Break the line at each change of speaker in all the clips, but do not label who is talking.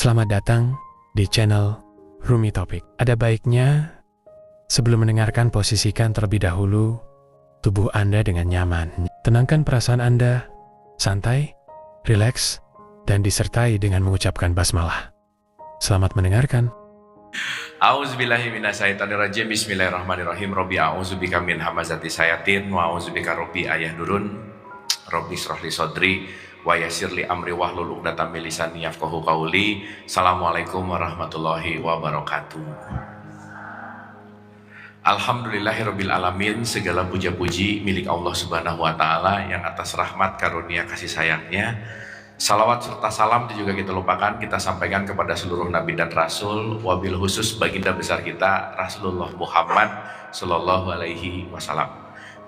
Selamat datang di channel Rumi Topik. Ada baiknya sebelum mendengarkan posisikan terlebih dahulu tubuh Anda dengan nyaman. Tenangkan perasaan Anda, santai, rileks, dan disertai dengan mengucapkan basmalah. Selamat mendengarkan.
A'udzubillahi minasyaitonirrajim. Bismillahirrahmanirrahim. Rabbi a'udzubika min hamazati syayatin wa a'udzubika rabbi ayahdurun. Rabbi shrahli sodri wa yassirli amri wahlul 'uqdatam min lisani yafqahu qauli. Assalamualaikum warahmatullahi wabarakatuh. Alhamdulillahirabbil alamin. Segala puja-puji milik Allah Subhanahu wa taala yang atas rahmat karunia kasih sayangnya. Salawat serta salam itu juga kita lupakan, kita sampaikan kepada seluruh nabi dan rasul, wabil khusus baginda besar kita Rasulullah Muhammad Sallallahu Alaihi Wasallam,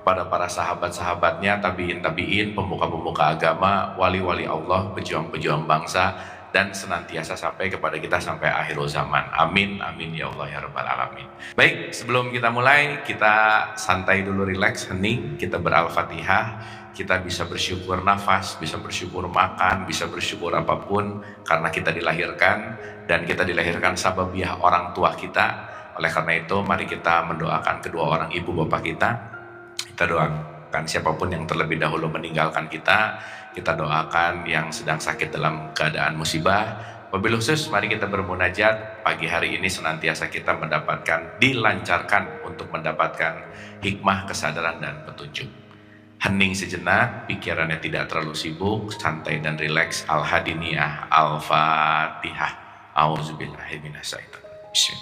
pada para sahabat-sahabatnya, tabiin, pemuka-pemuka agama, wali-wali Allah, pejuang-pejuang bangsa, dan senantiasa sampai kepada kita sampai akhir zaman. Amin, amin ya Allah ya Rabbal Alamin. Baik, sebelum kita mulai, kita santai dulu, rileks, hening, kita beral-fatihah. Kita bisa bersyukur nafas, bisa bersyukur makan, bisa bersyukur apapun, karena kita dilahirkan, dan kita dilahirkan sababiah orang tua kita. Oleh karena itu, mari kita mendoakan kedua orang ibu bapak kita. Kita doakan siapapun yang terlebih dahulu meninggalkan kita. Kita doakan yang sedang sakit dalam keadaan musibah. Wabil khusus, mari kita bermunajat. Pagi hari ini senantiasa kita dilancarkan untuk mendapatkan hikmah, kesadaran, dan petunjuk. Hening sejenak, pikirannya tidak terlalu sibuk, santai dan rileks. Al-Hadiniyah, Al-Fatihah. A'udzubillahi minasyaitonir rajim.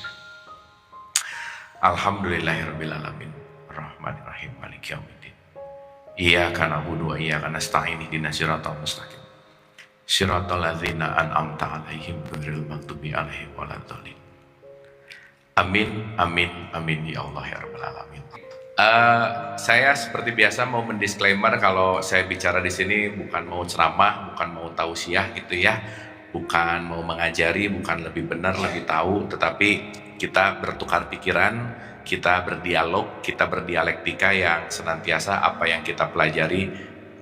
Alhamdulillahirabbil alamin. Rahmanirrahim, maliki yaumiddin. Iyyaka na'budu wa iyyaka nasta'in. Ihdinas siratal mustaqim. Siratal ladzina an'amta 'alaihim ghairil maghdubi 'alaihim waladdallin. Amin, amin, amin ya Allah ya Rabbal alamin. Saya seperti biasa mau mendisklaimer kalau saya bicara di sini bukan mau ceramah, bukan mau tausiah gitu ya, bukan mau mengajari, bukan lebih benar, lebih tahu, tetapi kita bertukar pikiran, kita berdialog, kita berdialektika yang senantiasa apa yang kita pelajari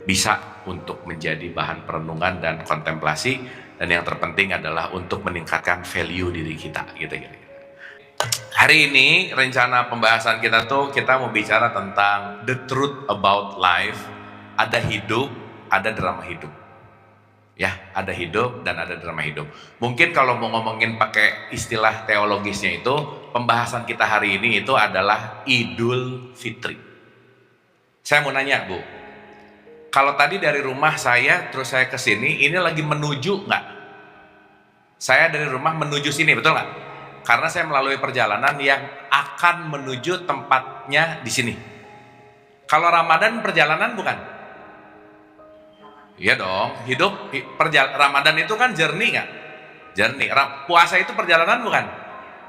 bisa untuk menjadi bahan perenungan dan kontemplasi, dan yang terpenting adalah untuk meningkatkan value diri kita gitu. Hari ini rencana pembahasan kita tuh kita mau bicara tentang the truth about life. Ada hidup, ada drama hidup. Ya, ada hidup dan ada drama hidup. Mungkin kalau mau ngomongin pakai istilah teologisnya itu, pembahasan kita hari ini itu adalah Idul Fitri. Saya mau nanya, Bu. Kalau tadi dari rumah saya terus saya ke sini, ini lagi menuju nggak? Saya dari rumah menuju sini, betul nggak? Karena saya melalui perjalanan yang akan menuju tempatnya di sini. Kalau Ramadan perjalanan bukan? Iya dong, Ramadan itu kan journey nggak? Journey. Puasa itu perjalanan bukan?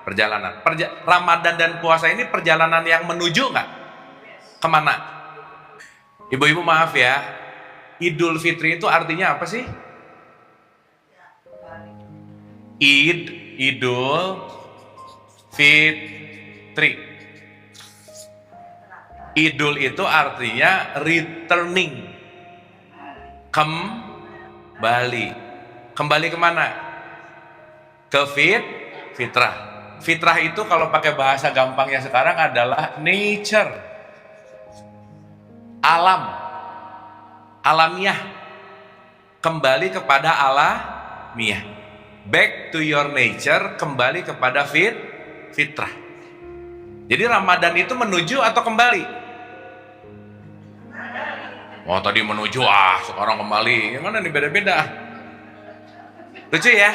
Perjalanan. Ramadan dan puasa ini perjalanan yang menuju nggak? Kemana? Ibu-ibu maaf ya, Idul Fitri itu artinya apa sih? Idul Fitri. Idul itu artinya returning, kembali. Kembali kemana? Ke fitrah. Fitrah itu kalau pakai bahasa gampangnya sekarang adalah nature, alam, alamiah. Kembali kepada alamiah. Back to your nature, kembali kepada fitrah. Jadi Ramadan itu menuju atau kembali? Oh tadi menuju, sekarang kembali. Yang mana nih, beda-beda. Lucu ya,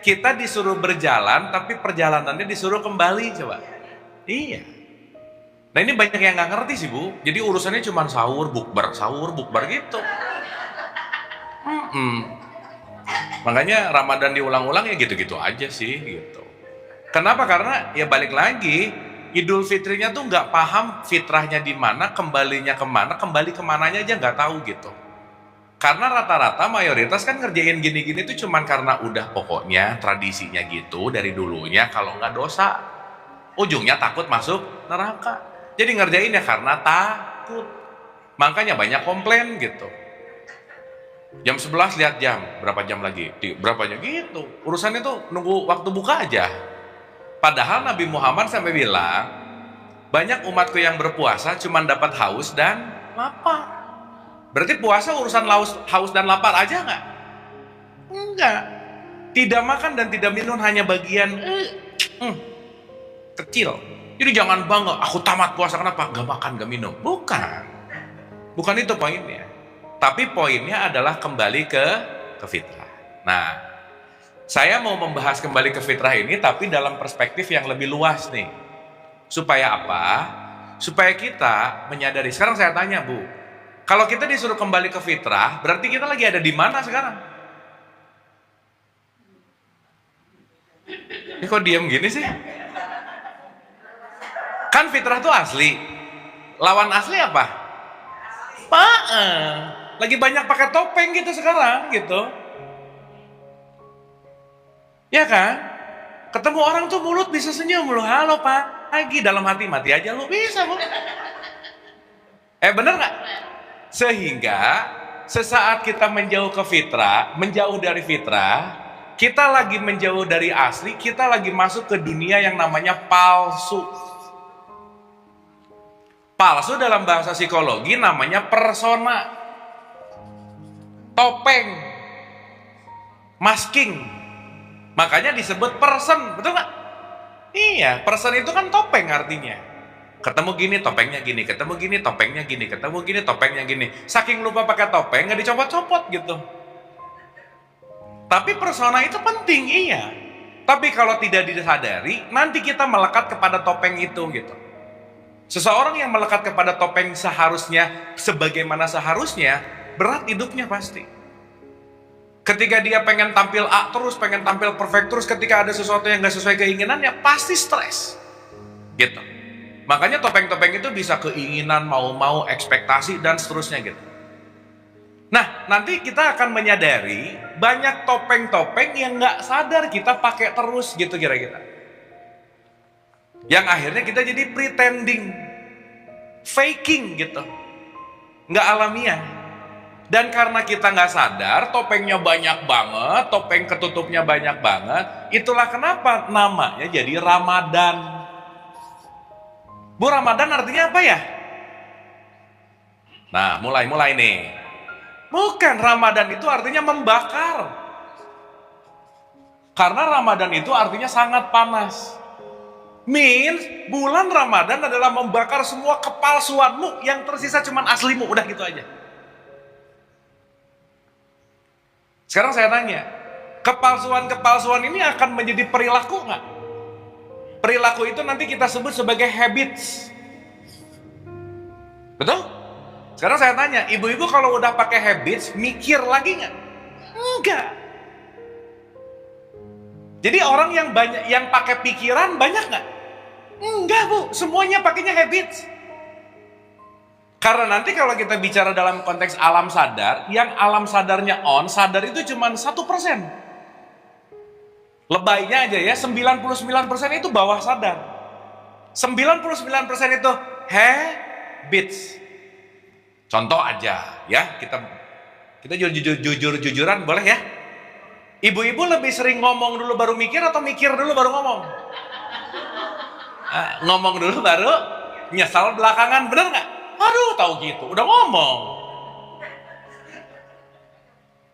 kita disuruh berjalan tapi perjalanannya disuruh kembali, coba. Iya. Nah ini banyak yang gak ngerti sih, Bu. Jadi urusannya cuma sahur bukber gitu. Makanya Ramadan diulang-ulang ya gitu-gitu aja sih gitu. Kenapa? Karena ya balik lagi, Idul Fitrinya tuh nggak paham fitrahnya di mana, kembalinya kemana, kembali kemananya aja nggak tahu gitu. Karena rata-rata mayoritas kan ngerjain gini-gini tuh cuman karena udah pokoknya tradisinya gitu dari dulunya, kalau nggak dosa, ujungnya takut masuk neraka. Jadi ngerjain ya karena takut. Makanya banyak komplain gitu. Jam 11 lihat jam, berapa jam lagi? Berapa jam gitu. Urusannya tuh nunggu waktu buka aja. Padahal Nabi Muhammad sampai bilang, banyak umatku yang berpuasa cuma dapat haus dan lapar. Berarti puasa urusan haus dan lapar aja nggak? Enggak. Tidak makan dan tidak minum hanya bagian kecil. Jadi jangan bangga, aku tamat puasa kenapa? Gak makan, gak minum. Bukan itu poinnya. Tapi poinnya adalah kembali ke fitrah. Nah, saya mau membahas kembali ke fitrah ini tapi dalam perspektif yang lebih luas nih. Supaya apa? Supaya kita menyadari. Sekarang saya tanya, Bu, kalau kita disuruh kembali ke fitrah, berarti kita lagi ada di mana sekarang? Ini kok diam gini sih? Kan fitrah itu asli. Lawan asli apa? Lagi banyak pakai topeng gitu sekarang gitu. Ya kan? Ketemu orang tuh mulut bisa senyum lu, halo pagi, dalam hati mati aja lu bisa, Bu. Bener nggak? Sehingga sesaat kita menjauh ke fitrah, menjauh dari fitrah, kita lagi menjauh dari asli, kita lagi masuk ke dunia yang namanya palsu. Palsu dalam bahasa psikologi namanya persona, topeng, masking. Makanya disebut person, betul nggak? Iya, person itu kan topeng artinya. Ketemu gini, topengnya gini, ketemu gini, topengnya gini, ketemu gini, topengnya gini. Saking lupa pakai topeng, nggak dicopot-copot gitu. Tapi persona itu penting, iya. Tapi kalau tidak disadari, nanti kita melekat kepada topeng itu gitu. Seseorang yang melekat kepada topeng seharusnya, sebagaimana seharusnya, berat hidupnya pasti. Ketika dia pengen tampil A terus, pengen tampil perfect terus, ketika ada sesuatu yang gak sesuai keinginannya, pasti stres. Gitu. Makanya topeng-topeng itu bisa keinginan, mau-mau, ekspektasi, dan seterusnya gitu. Nah, nanti kita akan menyadari banyak topeng-topeng yang gak sadar kita pakai terus gitu kira-kira. Yang akhirnya kita jadi pretending, faking gitu, nggak alamiah. Dan karena kita nggak sadar, topengnya banyak banget, topeng ketutupnya banyak banget. Itulah kenapa namanya jadi Ramadan. Bu, Ramadan artinya apa ya? Nah, mulai nih. Bukan, Ramadan itu artinya membakar. Karena Ramadan itu artinya sangat panas. Means bulan Ramadan adalah membakar semua kepalsuanmu, yang tersisa cuman aslimu, udah gitu aja. Sekarang saya tanya, kepalsuan-kepalsuan ini akan menjadi perilaku nggak? Perilaku itu nanti kita sebut sebagai habits. Betul? Sekarang saya tanya, ibu-ibu kalau udah pakai habits, mikir lagi nggak? Enggak. Jadi orang yang banyak yang pakai pikiran banyak nggak? Enggak, Bu, semuanya pakainya habits. Karena nanti kalau kita bicara dalam konteks alam sadar, yang alam sadarnya on, sadar itu cuma 1%. Lebaynya aja ya, 99% itu bawah sadar. 99% itu habits. Contoh aja ya, kita jujur-jujuran boleh ya? Ibu-ibu lebih sering ngomong dulu baru mikir atau mikir dulu baru ngomong? Ngomong dulu baru nyesal belakangan, bener nggak? Aduh, tahu gitu, udah ngomong.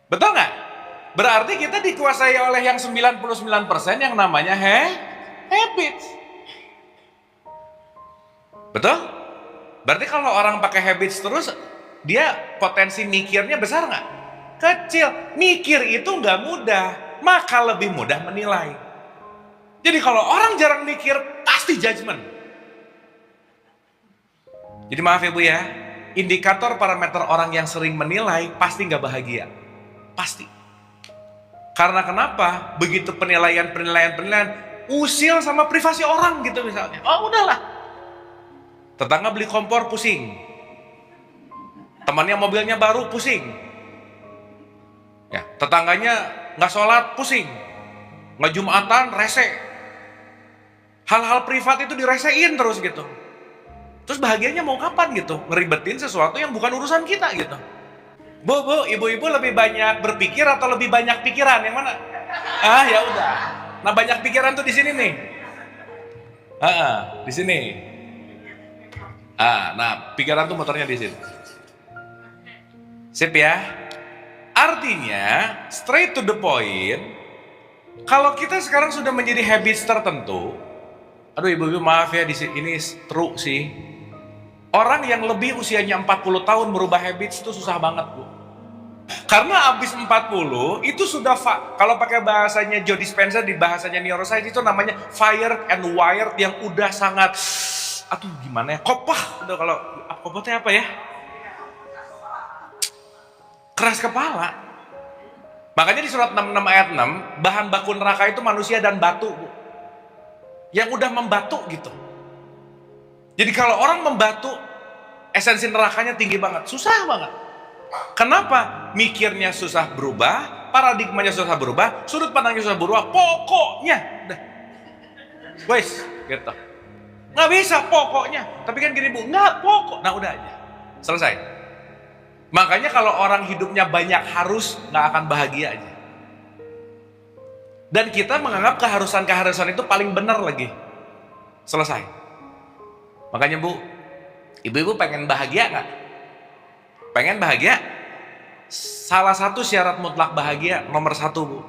Betul nggak? Berarti kita dikuasai oleh yang 99% yang namanya habits. Betul? Berarti kalau orang pakai habits terus, dia potensi mikirnya besar nggak? Kecil. Mikir itu nggak mudah, maka lebih mudah menilai. Jadi kalau orang jarang mikir, pasti judgement. Jadi maaf ya Bu ya, indikator parameter orang yang sering menilai pasti nggak bahagia. Pasti. Karena kenapa? Begitu penilaian usil sama privasi orang gitu misalnya. Oh udahlah. Tetangga beli kompor pusing. Temannya mobilnya baru pusing. Ya, tetangganya nggak sholat pusing, nggak jumatan rese, hal-hal privat itu diresein terus gitu. Terus bahagianya mau kapan gitu? Ngeribetin sesuatu yang bukan urusan kita gitu. Bu, ibu-ibu lebih banyak berpikir atau lebih banyak pikiran? Yang mana? Ya udah. Nah, banyak pikiran tuh di sini nih. Di sini. Nah, pikiran tuh motornya di sini. Sip ya. Artinya, straight to the point, kalau kita sekarang sudah menjadi habits tertentu, aduh ibu-ibu maaf ya, ini true sih. Orang yang lebih usianya 40 tahun merubah habits itu susah banget, Bu. Karena abis 40 itu sudah kalau pakai bahasanya Joe Dispenza, di bahasanya neuroscience itu namanya fired and wired, yang udah sangat, aduh gimana ya, kopah. Udah, kalau kopahnya apa ya? Keras kepala. Makanya di surat 66 ayat 6, bahan baku neraka itu manusia dan batu, Bu. Yang udah membatu gitu. Jadi kalau orang membatu, esensi nerakanya tinggi banget, susah banget. Kenapa? Mikirnya susah berubah, paradigmanya susah berubah, sudut pandangnya susah berubah, pokoknya udah. Wes, gitu. Nggak bisa pokoknya. Tapi kan gini, Bu, nggak pokok. Nah udah aja, selesai. Makanya kalau orang hidupnya banyak harus, nggak akan bahagia aja. Dan kita menganggap keharusan-keharusan itu paling benar lagi. Selesai. Makanya Bu, ibu-ibu pengen bahagia nggak? Pengen bahagia? Salah satu syarat mutlak bahagia, nomor 1 Bu,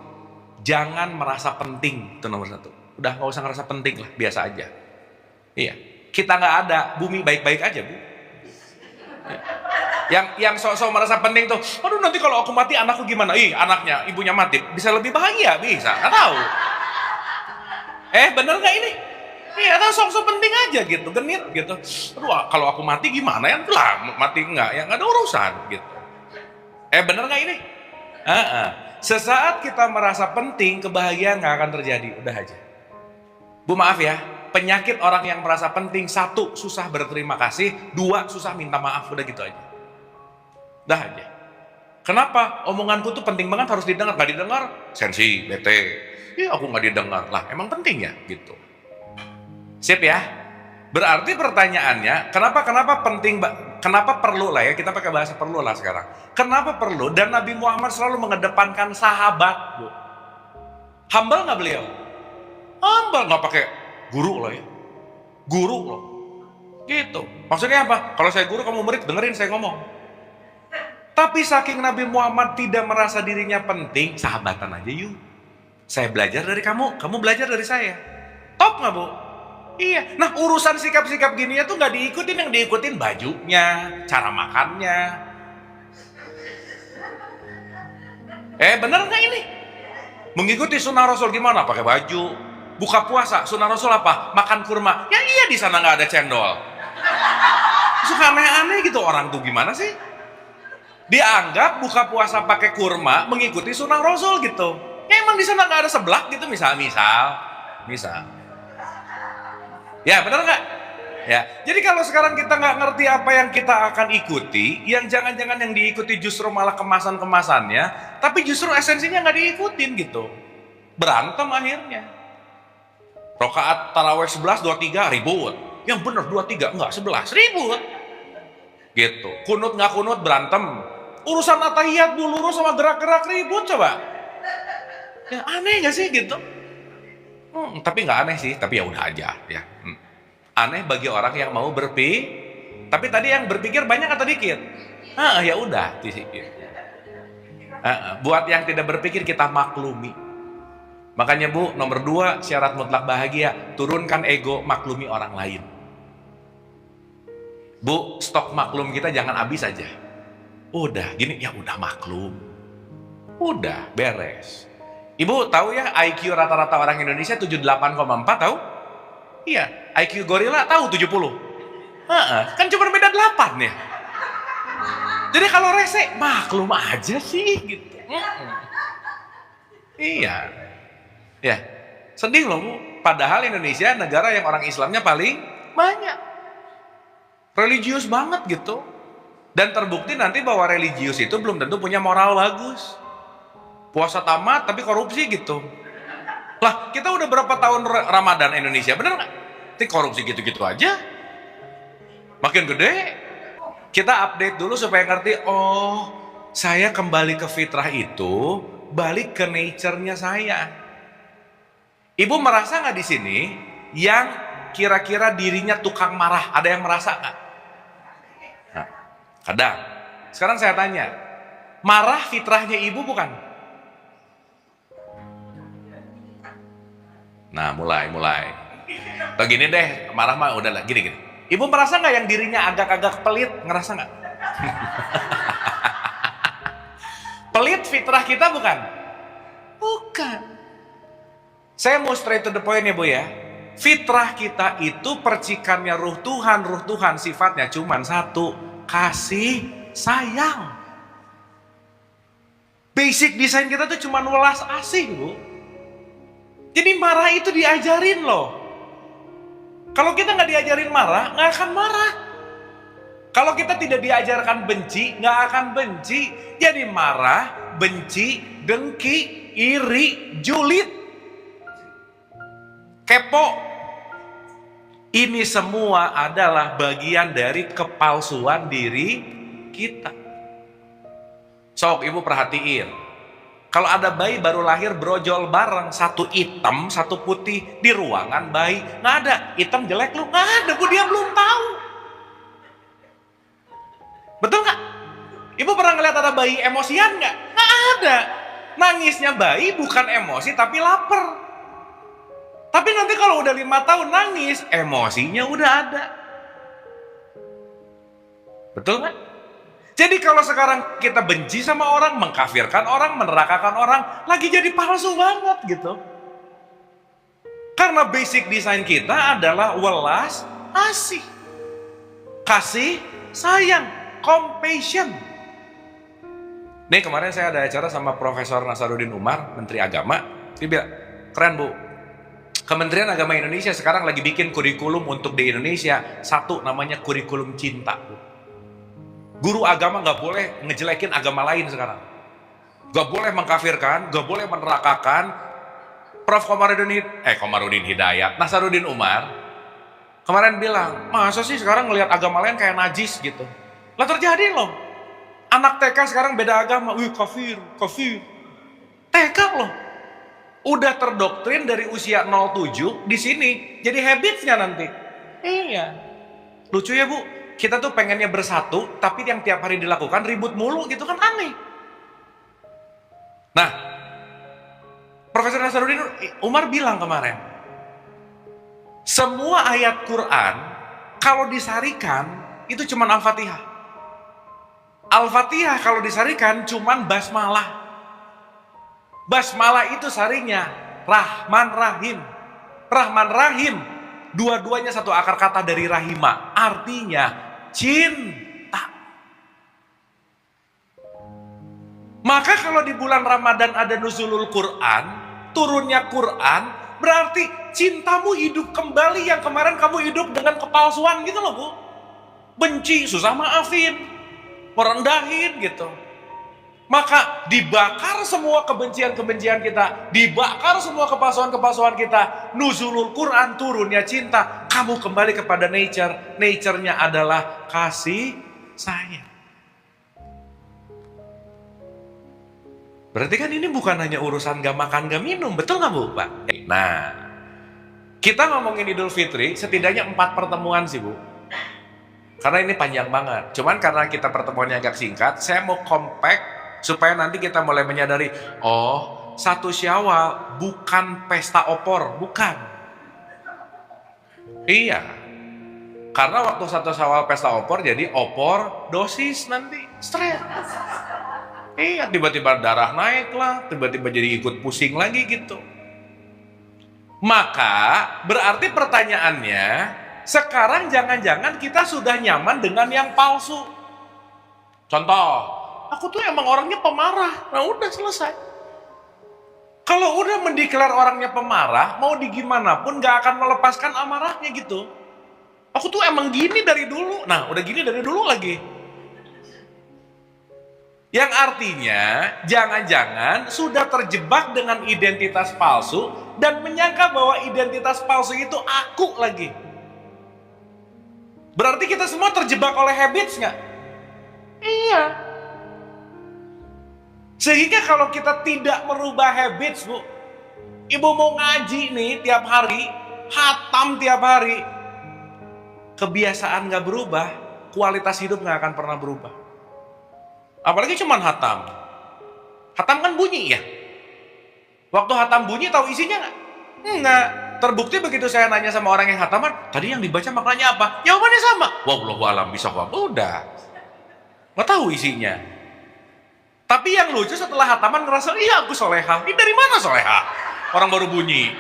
jangan merasa penting. Itu nomor 1. Udah nggak usah ngerasa penting lah, biasa aja. Iya, kita nggak ada, bumi baik-baik aja Bu. Yang sok-sok merasa penting tuh, aduh nanti kalau aku mati anakku gimana? Anaknya, ibunya mati, bisa lebih bahagia? Bisa, nggak tahu. Bener nggak ini? Iya, atau sok-sok penting aja gitu, genit gitu. Aduh, kalau aku mati gimana ya? Lah, mati enggak, ya nggak ada urusan gitu. Bener nggak ini? Sesaat kita merasa penting, kebahagiaan nggak akan terjadi. Udah aja. Bu maaf ya, penyakit orang yang merasa penting, 1, susah berterima kasih, 2, susah minta maaf. Udah gitu aja. Udah aja. Kenapa? Omonganku tuh penting banget, harus didengar. Nggak didengar, sensi, bete. Aku nggak didengar. Lah, emang penting ya? Gitu. Sip ya. Berarti pertanyaannya, kenapa penting, kenapa perlu lah ya, kita pakai bahasa perlu lah sekarang. Kenapa perlu? Dan Nabi Muhammad selalu mengedepankan sahabat, Bu. Humble nggak beliau? Humble, nggak pakai guru loh ya. Guru loh. Gitu. Maksudnya apa? Kalau saya guru, kamu murid, dengerin saya ngomong. Tapi saking Nabi Muhammad tidak merasa dirinya penting, sahabatan aja yuk. Saya belajar dari kamu belajar dari saya. Top nggak Bu? Iya. Nah urusan sikap-sikap gini tuh nggak diikutin, yang diikutin bajunya, cara makannya. Bener nggak ini? Mengikuti sunnah Rasul gimana? Pakai baju. Buka puasa, sunnah Rasul apa? Makan kurma. Ya iya, di sana nggak ada cendol. Suka aneh-aneh gitu orang tuh, gimana sih? Dianggap buka puasa pakai kurma mengikuti sunnah Rasul gitu. Ya emang di sana nggak ada seblak gitu, misal. Ya benar nggak? Ya. Jadi kalau sekarang kita nggak ngerti apa yang kita akan ikuti, yang jangan-jangan yang diikuti justru malah kemasan-kemasannya, tapi justru esensinya nggak diikutin gitu. Berantem akhirnya. Rakaat tarawih 11, 23 ribut. Yang benar 23, enggak 11 ribut. Gitu. Kunut nggak kunut berantem. Urusan atahiyat dulu sama gerak-gerak ribut coba. Ya aneh nggak sih gitu? Tapi nggak aneh sih, tapi ya udah aja ya. Aneh bagi orang yang mau tapi tadi yang berpikir banyak atau dikit? Ya udah sedikit. Buat yang tidak berpikir kita maklumi. Makanya Bu, nomor 2 syarat mutlak bahagia, turunkan ego, maklumi orang lain. Bu, stok maklum kita jangan habis aja. Udah gini, ya udah maklum. Udah beres. Ibu tahu ya IQ rata-rata orang Indonesia 78,4 tahu? Iya, IQ gorila tahu 70. Kan cuma beda 8 ya. Jadi kalau rese maklum aja sih gitu. Iya. Ya, sedih loh Bu. Padahal Indonesia negara yang orang Islamnya paling banyak. Religius banget gitu. Dan terbukti nanti bahwa religius itu belum tentu punya moral bagus. Puasa tamat tapi korupsi gitu. Lah kita udah berapa tahun Ramadan Indonesia, bener nggak? Tapi korupsi gitu-gitu aja. Makin gede. Kita update dulu supaya ngerti, oh saya kembali ke fitrah itu, balik ke nature-nya saya. Ibu merasa nggak di sini yang kira-kira dirinya tukang marah? Ada yang merasa nggak? Nah, kadang. Sekarang saya tanya, marah fitrahnya ibu bukan? Nah, mulai. Begini deh, marah mah udah lah, gini. Ibu merasa nggak yang dirinya agak-agak pelit? Ngerasa nggak? Pelit fitrah kita bukan? Bukan. Saya mau straight to the point ya Bu ya. Fitrah kita itu percikannya ruh Tuhan sifatnya cuma satu, kasih sayang. Basic desain kita tuh cuma welas asih Bu. Jadi marah itu diajarin loh. Kalau kita nggak diajarin marah, nggak akan marah. Kalau kita tidak diajarkan benci, nggak akan benci. Jadi marah, benci, dengki, iri, julid, kepo. Ini semua adalah bagian dari kepalsuan diri kita. Sok ibu perhatiin. Kalau ada bayi baru lahir brojol bareng, satu hitam, satu putih di ruangan bayi, nggak ada. Hitam jelek lu, nggak ada Bu, dia belum tahu. Betul nggak? Ibu pernah ngeliat ada bayi emosian nggak? Nggak ada. Nangisnya bayi bukan emosi tapi lapar. Tapi nanti kalau udah 5 tahun nangis, emosinya udah ada. Betul nggak? Jadi kalau sekarang kita benci sama orang, mengkafirkan orang, menerakakan orang, lagi jadi palsu banget gitu. Karena basic design kita adalah welas asih, kasih sayang, compassion. Nih kemarin saya ada acara sama Profesor Nasaruddin Umar, Menteri Agama. Dia bilang, keren Bu, Kementerian Agama Indonesia sekarang lagi bikin kurikulum untuk di Indonesia. Satu namanya kurikulum cinta Bu. Guru agama gak boleh ngejelekin agama lain sekarang. Gak boleh mengkafirkan, gak boleh menerakakan. Prof. Komarudin Hidayat, Nasaruddin Umar kemarin bilang, masa sih sekarang ngelihat agama lain kayak najis gitu. Lah terjadi loh. Anak TK sekarang beda agama, wih kafir. TK loh. Udah terdoktrin dari usia 07 di sini. Jadi habitsnya nanti. Iya. Lucu ya Bu. Kita tuh pengennya bersatu, tapi yang tiap hari dilakukan ribut mulu gitu kan aneh. Nah, Profesor Nasaruddin Umar bilang kemarin, semua ayat Quran kalau disarikan itu cuma Al-Fatihah. Al-Fatihah kalau disarikan cuma basmalah. Basmalah itu sarinya Rahman Rahim. Rahman Rahim, dua-duanya satu akar kata dari rahimah, artinya cinta. Maka kalau di bulan Ramadan ada nuzulul Quran, turunnya Quran, berarti cintamu hidup kembali yang kemarin kamu hidup dengan kepalsuan gitu loh Bu. Benci, susah maafin, merendahin gitu. Maka dibakar semua kebencian-kebencian kita, dibakar semua kepalsuan-kepalsuan kita. Nuzulul Quran, turunnya cinta, kamu kembali kepada nature. Nature-nya adalah kasih sayang. Berarti kan ini bukan hanya urusan gak makan gak minum, betul gak Bu Pak? Nah, kita ngomongin Idul Fitri setidaknya 4 pertemuan sih Bu. Karena ini panjang banget. Cuman karena kita pertemuannya agak singkat, saya mau compact supaya nanti kita mulai menyadari, oh 1 Syawal bukan pesta opor, bukan. Iya, karena waktu 1 Syawal pesta opor jadi opor dosis nanti stres. Iya, tiba-tiba darah naik lah, tiba-tiba jadi ikut pusing lagi gitu. Maka berarti pertanyaannya, sekarang jangan-jangan kita sudah nyaman dengan yang palsu. Contoh, aku tuh emang orangnya pemarah. Nah udah selesai. Kalau udah mendeklar orangnya pemarah, mau digimana pun gak akan melepaskan amarahnya gitu. Aku tuh emang gini dari dulu. Nah udah gini dari dulu lagi. Yang artinya jangan-jangan sudah terjebak dengan identitas palsu dan menyangka bahwa identitas palsu itu aku lagi. Berarti kita semua terjebak oleh habits gak? Iya. Sehingga kalau kita tidak merubah habits, Bu, ibu mau ngaji nih tiap hari, hatam tiap hari, kebiasaan gak berubah, kualitas hidup gak akan pernah berubah. Apalagi cuman hatam. Hatam kan bunyi ya. Waktu hatam bunyi tahu isinya gak? Enggak. Terbukti begitu saya nanya sama orang yang hataman, tadi yang dibaca maknanya apa? Jawabannya sama. Wallahu alam bisawab. Udah. Gak tahu isinya. Tapi yang lucu setelah hataman ngerasa, iya aku soleha. Ini dari mana soleha? Orang baru bunyi.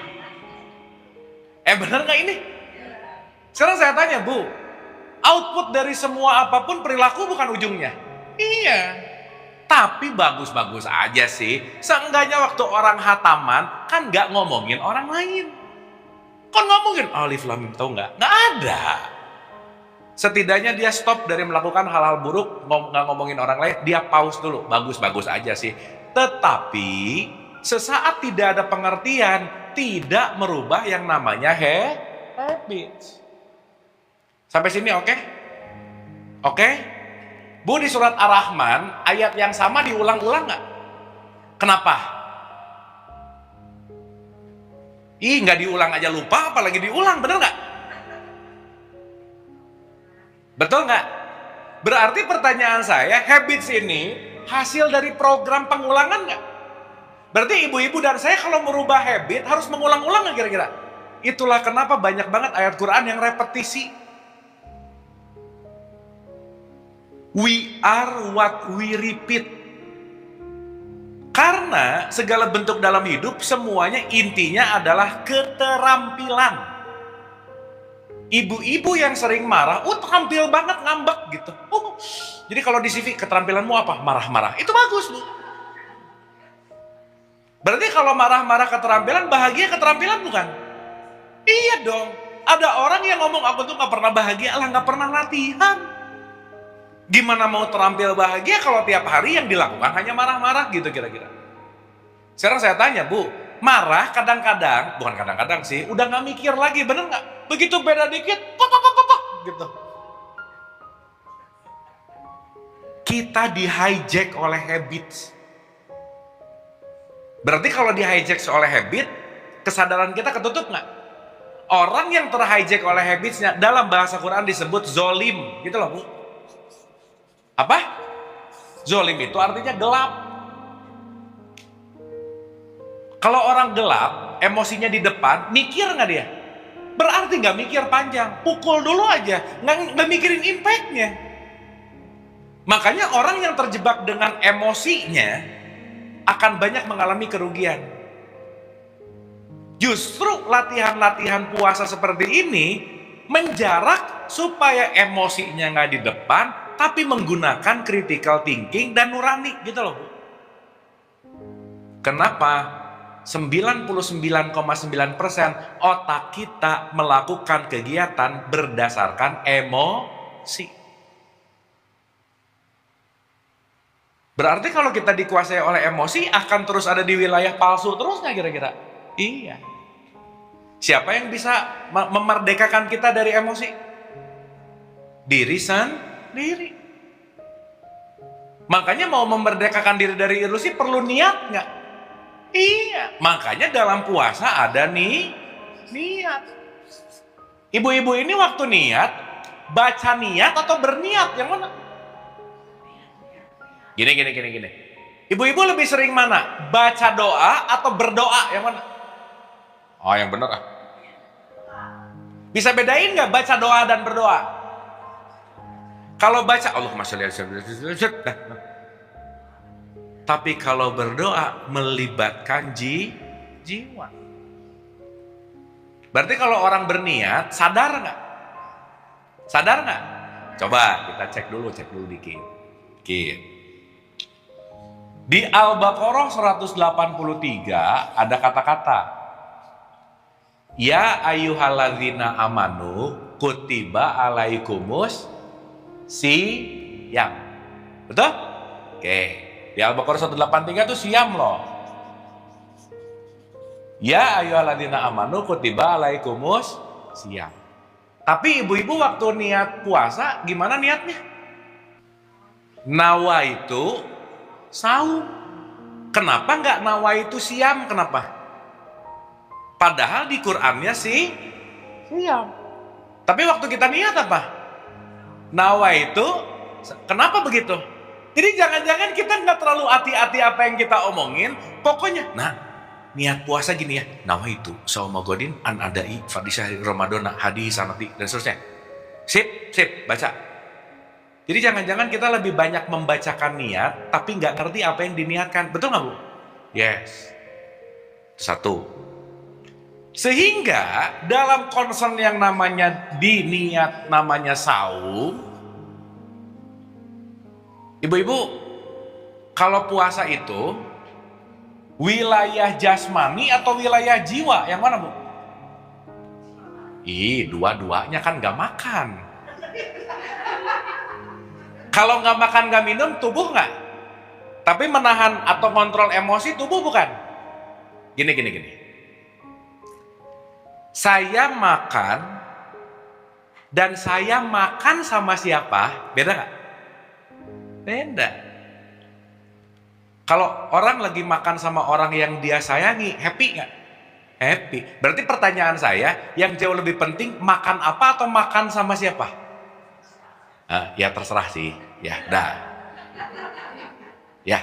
Bener gak ini? Sekarang saya tanya, Bu, output dari semua apapun perilaku bukan ujungnya? Iya. Tapi bagus-bagus aja sih. Seenggaknya waktu orang hataman kan gak ngomongin orang lain. Kan ngomongin alif lam mim, tahu nggak? Nggak ada. Setidaknya dia stop dari melakukan hal-hal buruk, nggak ngomongin orang lain, dia pause dulu. Bagus-bagus aja sih. Tetapi sesaat tidak ada pengertian, tidak merubah yang namanya habits. Sampai sini oke? Oke? Bu, di surat Ar-Rahman ayat yang sama diulang-ulang nggak? Kenapa? Nggak diulang aja lupa, apalagi diulang, bener nggak? Betul nggak? Berarti pertanyaan saya, habits ini hasil dari program pengulangan nggak? Berarti ibu-ibu dan saya kalau merubah habit harus mengulang-ulang nggak kira-kira? Itulah kenapa banyak banget ayat Quran yang repetisi. We are what we repeat. Karena segala bentuk dalam hidup semuanya intinya adalah keterampilan. Ibu-ibu yang sering marah, terampil banget ngambek gitu. Jadi kalau di CV keterampilanmu apa? Marah-marah. Itu bagus, Bu. Berarti kalau marah-marah keterampilan, bahagia keterampilan bukan? Iya dong. Ada orang yang ngomong aku tuh gak pernah bahagia, gak pernah latihan. Gimana mau terampil bahagia kalau tiap hari yang dilakukan hanya marah-marah gitu kira-kira. Sekarang saya tanya, Bu, marah kadang-kadang, bukan kadang-kadang sih, udah gak mikir lagi, bener gak? Begitu beda dikit, pop, gitu. Kita di-hijack oleh habits. Berarti kalau di-hijack oleh habit, kesadaran kita ketutup gak? Orang yang ter-hijack oleh habitsnya, dalam bahasa Quran disebut zolim, gitu loh, Bu. Apa? Zolim itu artinya gelap. Kalau orang gelap, emosinya di depan, mikir nggak dia? Berarti nggak mikir panjang, pukul dulu aja, nggak mikirin impactnya. Makanya orang yang terjebak dengan emosinya akan banyak mengalami kerugian. Justru latihan-latihan puasa seperti ini menjarak supaya emosinya nggak di depan, tapi menggunakan critical thinking dan nurani gitu loh, Bu. Kenapa? 99,9% otak kita melakukan kegiatan berdasarkan emosi. Berarti kalau kita dikuasai oleh emosi akan terus ada di wilayah palsu terus nggak kira-kira? Iya. Siapa yang bisa memerdekakan kita dari emosi? Diri sendiri. Makanya mau memerdekakan diri dari ilusi perlu niat nggak? Iya. Makanya dalam puasa ada niat. Ibu-ibu ini waktu niat, baca niat atau berniat yang mana? Gini. Ibu-ibu lebih sering mana? Baca doa atau berdoa yang mana? Oh, yang benar ah. Bisa bedain nggak baca doa dan berdoa? Kalau baca Allahumma sholli ala sayyidina. Tapi kalau berdoa melibatkan jiwa. Berarti kalau orang berniat sadar nggak? Sadar nggak? Coba kita cek dulu dikit. Di Al-Baqarah 183 ada kata-kata, ya ayyuhalladzina amanu kutiba alaikumus siyam. Betul? Oke. Di Al-Baqarah 183 itu siyam loh. Ya ayyuhalladzina amanu kutiba alaikumus siyam. Tapi ibu-ibu waktu niat puasa gimana niatnya? Nawa itu saum. Kenapa nggak nawaitu siam? Kenapa? Padahal di Qur'annya sih siam. Tapi waktu kita niat apa? Nawaitu. Kenapa begitu? Jadi jangan-jangan kita nggak terlalu hati-hati apa yang kita omongin. Pokoknya, nah, niat puasa gini ya. Nawaitu saumagodin an adai fadisahri Ramadan hadis sanati dan seterusnya. Sip, baca. Jadi jangan-jangan kita lebih banyak membacakan niat, tapi nggak ngerti apa yang diniatkan. Betul nggak, Bu? Yes. Satu. Sehingga dalam concern yang namanya diniat, namanya saum, ibu-ibu, kalau puasa itu wilayah jasmani atau wilayah jiwa, yang mana, Bu? Dua-duanya kan nggak makan. Kalau nggak makan nggak minum, tubuh nggak? Tapi menahan atau kontrol emosi, tubuh bukan? Gini. Saya makan dan saya makan sama siapa? Beda nggak? Beda. Kalau orang lagi makan sama orang yang dia sayangi, happy nggak? Happy. Berarti pertanyaan saya, yang jauh lebih penting, makan apa atau makan sama siapa? Ya terserah sih, ya dah. Ya,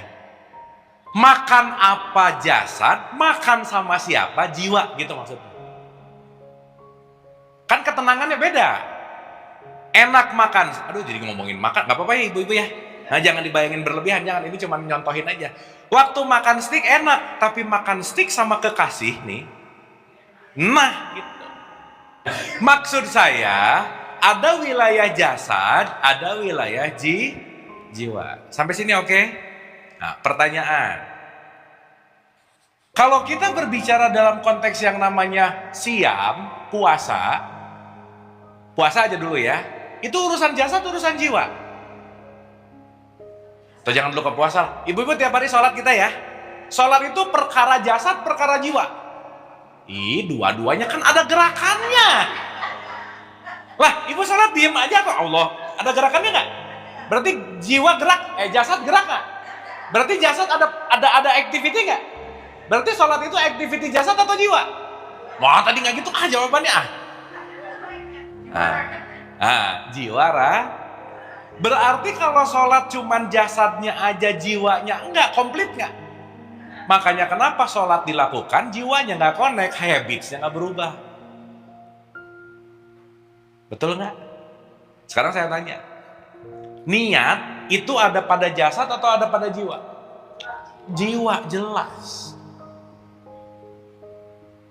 makan apa jasad, makan sama siapa jiwa, gitu maksudnya. Kan ketenangannya beda. Enak makan, aduh jadi ngomongin makan, nggak apa-apa ya ibu-ibu ya. Nah jangan dibayangin berlebihan, jangan, ini cuma nyontohin aja. Waktu makan steak enak, tapi makan steak sama kekasih nih, nah gitu. Maksud saya, ada wilayah jasad, ada wilayah jiwa. Sampai sini oke? Nah, pertanyaan. Kalau kita berbicara dalam konteks yang namanya siam, puasa aja dulu ya. Itu urusan jasad, urusan jiwa. Atau jangan dulu ke puasa. Ibu-ibu tiap hari sholat kita ya. Sholat itu perkara jasad, perkara jiwa. Dua-duanya kan ada gerakannya. Lah, ibu sholat diem aja kok, Allah. Ada gerakannya nggak? Berarti jiwa gerak, jasad gerak nggak? Berarti jasad ada activity nggak? Berarti sholat itu activity jasad atau jiwa? Wah, tadi nggak gitu jawabannya jiwa Berarti kalau sholat cuman jasadnya aja, jiwanya enggak, komplit nggak? Makanya kenapa sholat dilakukan, jiwanya nggak connect, habitsnya nggak berubah. Betul nggak? Sekarang saya tanya, niat itu ada pada jasad atau ada pada jiwa? Jiwa, jelas.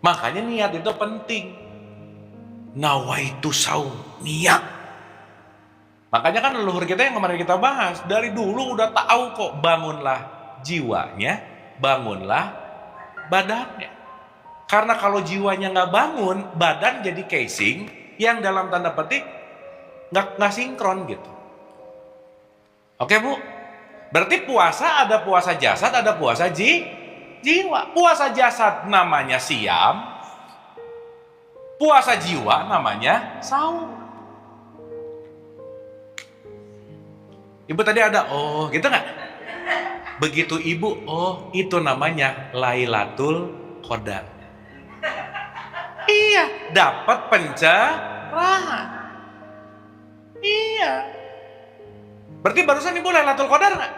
Makanya niat itu penting. Nawaitu saum, niat. Makanya kan leluhur kita yang kemarin kita bahas, dari dulu udah tahu kok, bangunlah jiwanya, bangunlah badannya. Karena kalau jiwanya nggak bangun, badan jadi casing yang dalam tanda petik nggak sinkron gitu. Oke, Bu? Berarti puasa ada puasa jasad, ada puasa jiwa. Puasa jasad namanya siam, puasa jiwa namanya saum. Ibu tadi ada gitu nggak? Begitu ibu, itu namanya Lailatul Qadar. Iya, dapat pencerahan. Iya. Berarti barusan ibu Lailatul Qadar nggak?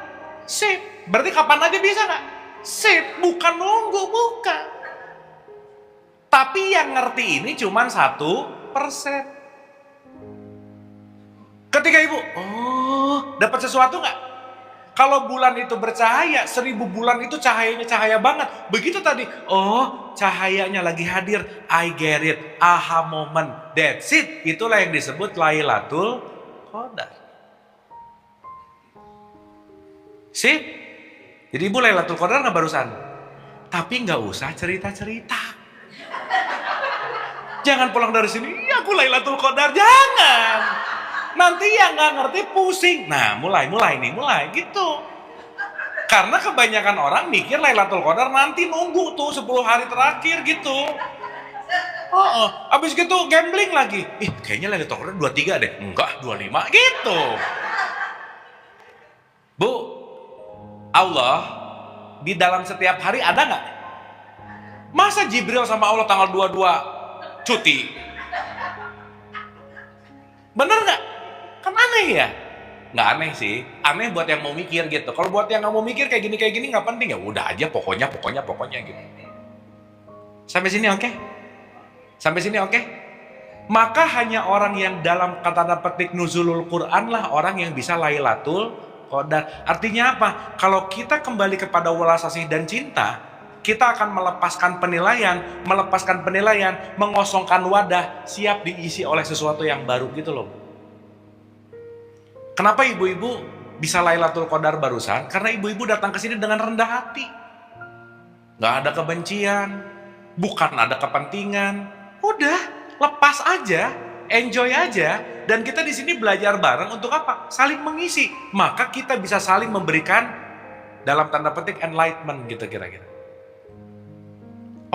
Sip. Berarti kapan aja bisa nggak? Sip. Bukan nunggu, bukan. Tapi yang ngerti ini cuma 1%. Ketika ibu, dapat sesuatu nggak? Kalau bulan itu bercahaya, 1000 bulan itu cahayanya cahaya banget. Begitu tadi, cahayanya lagi hadir, I get it, aha moment, that's it. Itulah yang disebut Lailatul Qadar. Sip? Jadi ibu Lailatul Qadar nggak barusan? Tapi nggak usah cerita-cerita. Jangan pulang dari sini, aku Lailatul Qadar, jangan. Nanti yang nggak ngerti pusing. Nah, mulai gitu. Karena kebanyakan orang mikir Lailatul Qadar nanti nunggu tuh 10 hari terakhir gitu. Abis gitu gambling lagi. Kayaknya Lailatul Qadar 23 deh. Enggak, 25 gitu. Bu, Allah di dalam setiap hari ada nggak? Masa Jibril sama Allah tanggal 22 cuti? Bener nggak? Kan aneh ya? Nggak aneh sih, aneh buat yang mau mikir gitu. Kalau buat yang nggak mau mikir kayak gini nggak penting, ya udah aja pokoknya gitu. Sampai sini oke? Sampai sini oke? Maka hanya orang yang dalam kata petik nuzulul Quran lah orang yang bisa Lailatul Qadar. Artinya apa? Kalau kita kembali kepada welas asih dan cinta, kita akan melepaskan penilaian, mengosongkan wadah, siap diisi oleh sesuatu yang baru gitu loh. Kenapa ibu-ibu bisa Lailatul Qadar barusan? Karena ibu-ibu datang ke sini dengan rendah hati. Nggak ada kebencian, bukan ada kepentingan. Udah, lepas aja, enjoy aja, dan kita di sini belajar bareng untuk apa? Saling mengisi. Maka kita bisa saling memberikan dalam tanda petik enlightenment gitu kira-kira.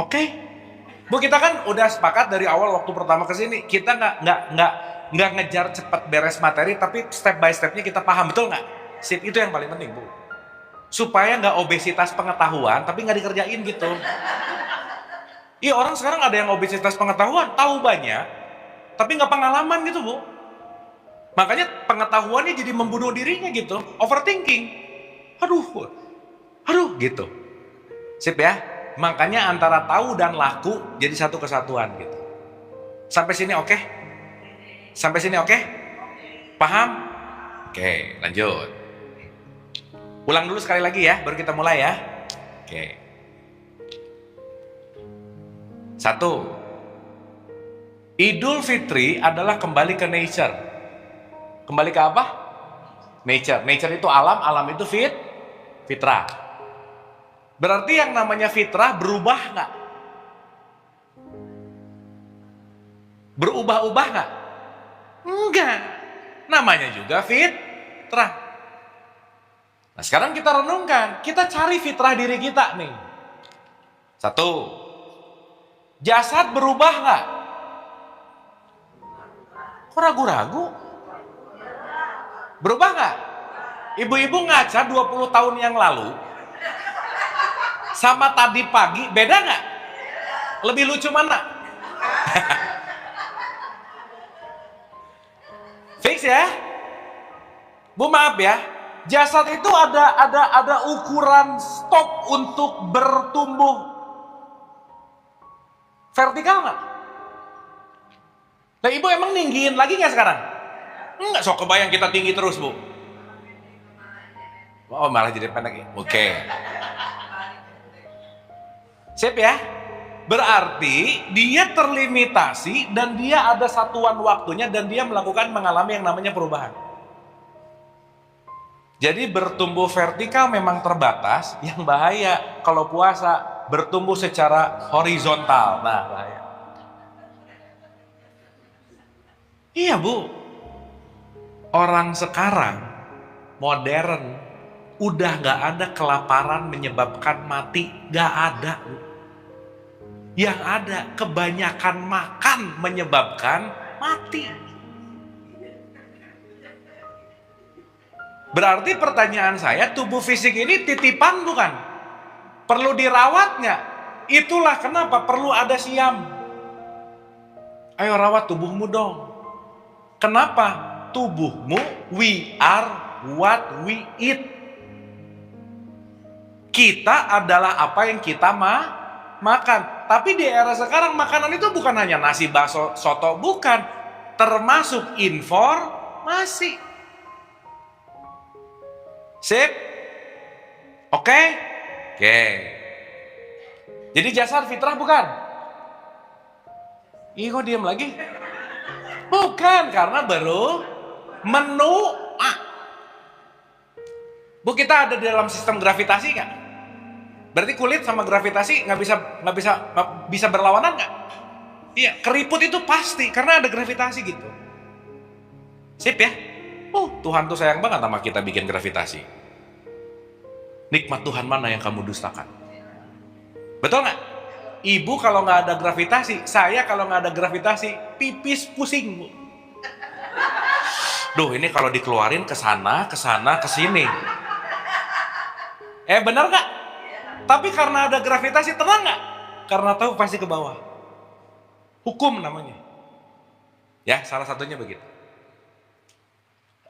Oke? Bu, kita kan udah sepakat dari awal waktu pertama ke sini, kita nggak ngejar cepat beres materi, tapi step by stepnya kita paham, betul nggak? Sip, itu yang paling penting, Bu. Supaya nggak obesitas pengetahuan, tapi nggak dikerjain gitu. Iya, orang sekarang ada yang obesitas pengetahuan, tahu banyak, tapi nggak pengalaman gitu, Bu. Makanya pengetahuannya jadi membunuh dirinya gitu, overthinking. Aduh, gitu. Sip ya? Makanya antara tahu dan laku jadi satu kesatuan gitu. Sampai sini oke? Sampai sini oke? Paham? Oke, lanjut. Ulang dulu sekali lagi ya, baru kita mulai ya. Oke. 1. Idul Fitri adalah kembali ke nature. Kembali ke apa? Nature. Nature itu alam, alam itu fitrah. Berarti yang namanya fitrah berubah nggak? Berubah-ubah nggak? Enggak. Namanya juga fitrah. Nah, sekarang kita renungkan, kita cari fitrah diri kita nih. 1. Jasad berubah nggak? Kok ragu-ragu? Berubah nggak? Ibu-ibu ngaca 20 tahun yang lalu sama tadi pagi, beda nggak? Lebih lucu mana? Fix ya? Bu, maaf ya, jasad itu ada ukuran stop untuk bertumbuh vertikal nggak? Nah, ibu emang ninggiin lagi nggak sekarang? Enggak, sok kebayang kita tinggi terus, Bu. Oh, malah jadi pendek ya? Oke. Sip ya? Berarti dia terlimitasi dan dia ada satuan waktunya dan dia mengalami yang namanya perubahan. Jadi bertumbuh vertikal memang terbatas, yang bahaya kalau puasa bertumbuh secara horizontal. Nah, bahaya. Iya, Bu. Orang sekarang modern udah gak ada kelaparan menyebabkan mati, gak ada, Bu. Yang ada kebanyakan makan menyebabkan mati. Berarti pertanyaan saya, tubuh fisik ini titipan bukan? Perlu dirawat nggak? Itulah kenapa perlu ada siam. Ayo rawat tubuhmu dong. Kenapa? Tubuhmu, we are what we eat. Kita adalah apa yang kita makan. Tapi di era sekarang makanan itu bukan hanya nasi, bakso, soto, bukan. Termasuk informasi. Sip? Oke? Oke. Jadi jasad fitrah bukan? Ih, kok diam lagi? Bukan, karena baru menua. Bu, kita ada di dalam sistem gravitasi nggak? Berarti kulit sama gravitasi nggak bisa berlawanan nggak? Iya, keriput itu pasti karena ada gravitasi gitu. Sip ya? Tuhan tuh sayang banget sama kita bikin gravitasi. Nikmat Tuhan mana yang kamu dustakan? Betul nggak? Ibu kalau nggak ada gravitasi, saya kalau nggak ada gravitasi, pipis pusing, Bu. Duh, ini kalau dikeluarin ke sana, ke sini. Bener nggak? Tapi karena ada gravitasi tenang nggak? Karena tahu pasti ke bawah. Hukum namanya. Ya, salah satunya begitu.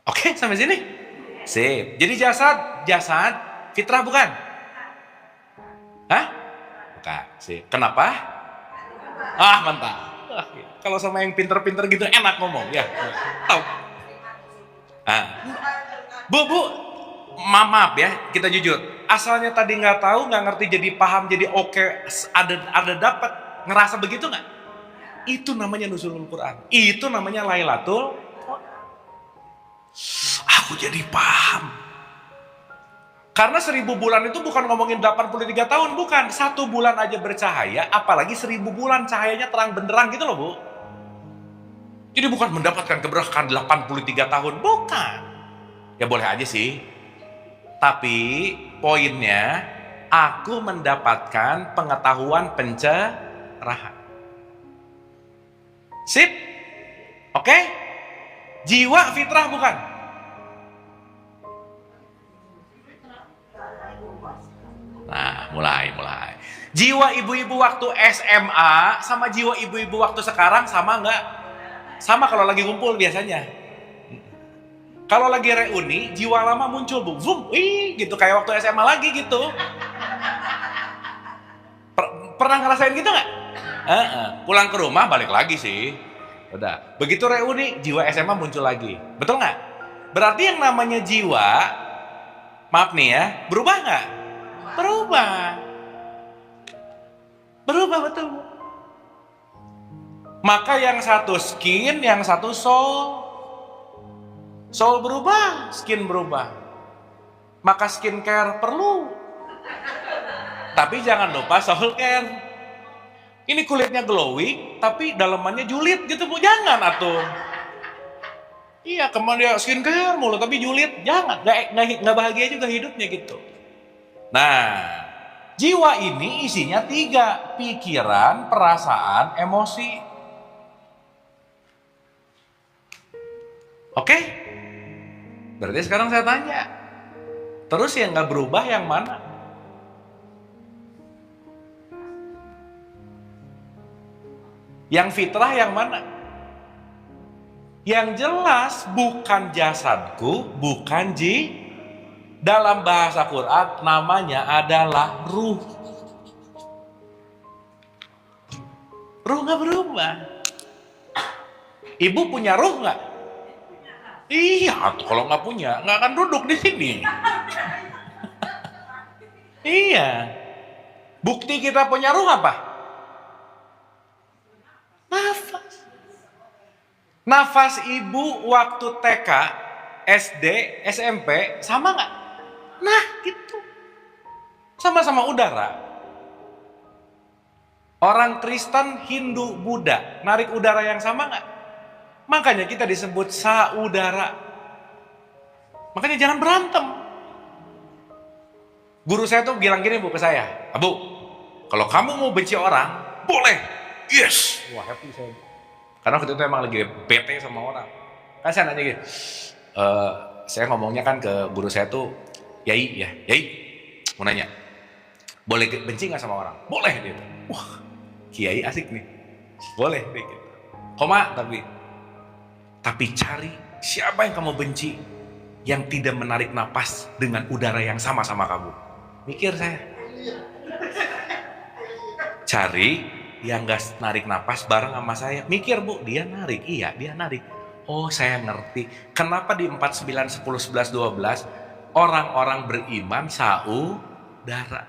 Oke, sampai sini? Sip. Jadi jasad fitrah bukan? Hah? Bukan. Sip. Kenapa? Mantap. Kalau sama yang pinter-pinter gitu enak ngomong ya. Tahu. Bu, maaf ya, kita jujur. Asalnya tadi nggak tahu, nggak ngerti, jadi paham, jadi oke, ada dapat, ngerasa begitu nggak? Itu namanya nuzulul Quran. Itu namanya Lailatul. Aku jadi paham. Karena 1000 bulan itu bukan ngomongin 83 tahun, bukan. 1 bulan aja bercahaya, apalagi 1000 bulan cahayanya terang benderang gitu loh, Bu. Jadi bukan mendapatkan keberkahan 83 tahun, bukan. Ya boleh aja sih. Tapi poinnya, aku mendapatkan pengetahuan pencerahan. Sip? Oke? Jiwa fitrah bukan? Nah, mulai. Jiwa ibu-ibu waktu SMA sama jiwa ibu-ibu waktu sekarang sama nggak? Sama kalau lagi ngumpul biasanya. Kalau lagi reuni, jiwa lama muncul, Bu. Zoom, gitu kayak waktu SMA lagi gitu. Pernah ngerasain gitu nggak? Pulang ke rumah balik lagi sih. Udah. Begitu reuni, jiwa SMA muncul lagi. Betul nggak? Berarti yang namanya jiwa, maaf nih ya, berubah nggak? Berubah betul. Maka yang satu skin, yang satu soul. Soul berubah, skin berubah. Maka skincare perlu. Tapi jangan lupa soul care. Ini kulitnya glowing, tapi dalamannya julid gitu, Bu. Jangan atuh. Iya, kemudian skincare mulu tapi julid, jangan. Nggak bahagia juga hidupnya gitu. Nah, jiwa ini isinya 3, pikiran, perasaan, emosi. Oke? Berarti sekarang saya tanya, terus yang nggak berubah yang mana? Yang fitrah yang mana? Yang jelas bukan jasadku, bukan dalam bahasa Quran namanya adalah ruh. Ruh nggak berubah. Ibu punya ruh nggak? Iya, kalau nggak punya nggak akan duduk di sini. Iya. Bukti kita punya ruh apa? Nafas. Nafas ibu waktu TK, SD, SMP sama nggak? Nah, gitu. Sama-sama udara. Orang Kristen, Hindu, Buddha, narik udara yang sama nggak? Makanya kita disebut saudara. Makanya jangan berantem. Guru saya tuh bilang gini, Bu, ke saya. Bu, kalau kamu mau benci orang, boleh. Yes. Wah, happy saya. Karena waktu itu emang lagi bete sama orang. Kan saya nanya gini, saya ngomongnya kan ke guru saya tuh, Yai, mau nanya, boleh benci nggak sama orang? Boleh, dia. Wah, Kiai asik nih, boleh, deh. Gitu. Koma, tapi cari siapa yang kamu benci, yang tidak menarik napas dengan udara yang sama-sama kamu. Mikir saya, cari yang gak narik napas bareng sama saya. Mikir, Bu, dia narik, iya dia narik. Oh, saya ngerti. Kenapa di 4, 9, 10, 11, 12 orang-orang beriman saudara.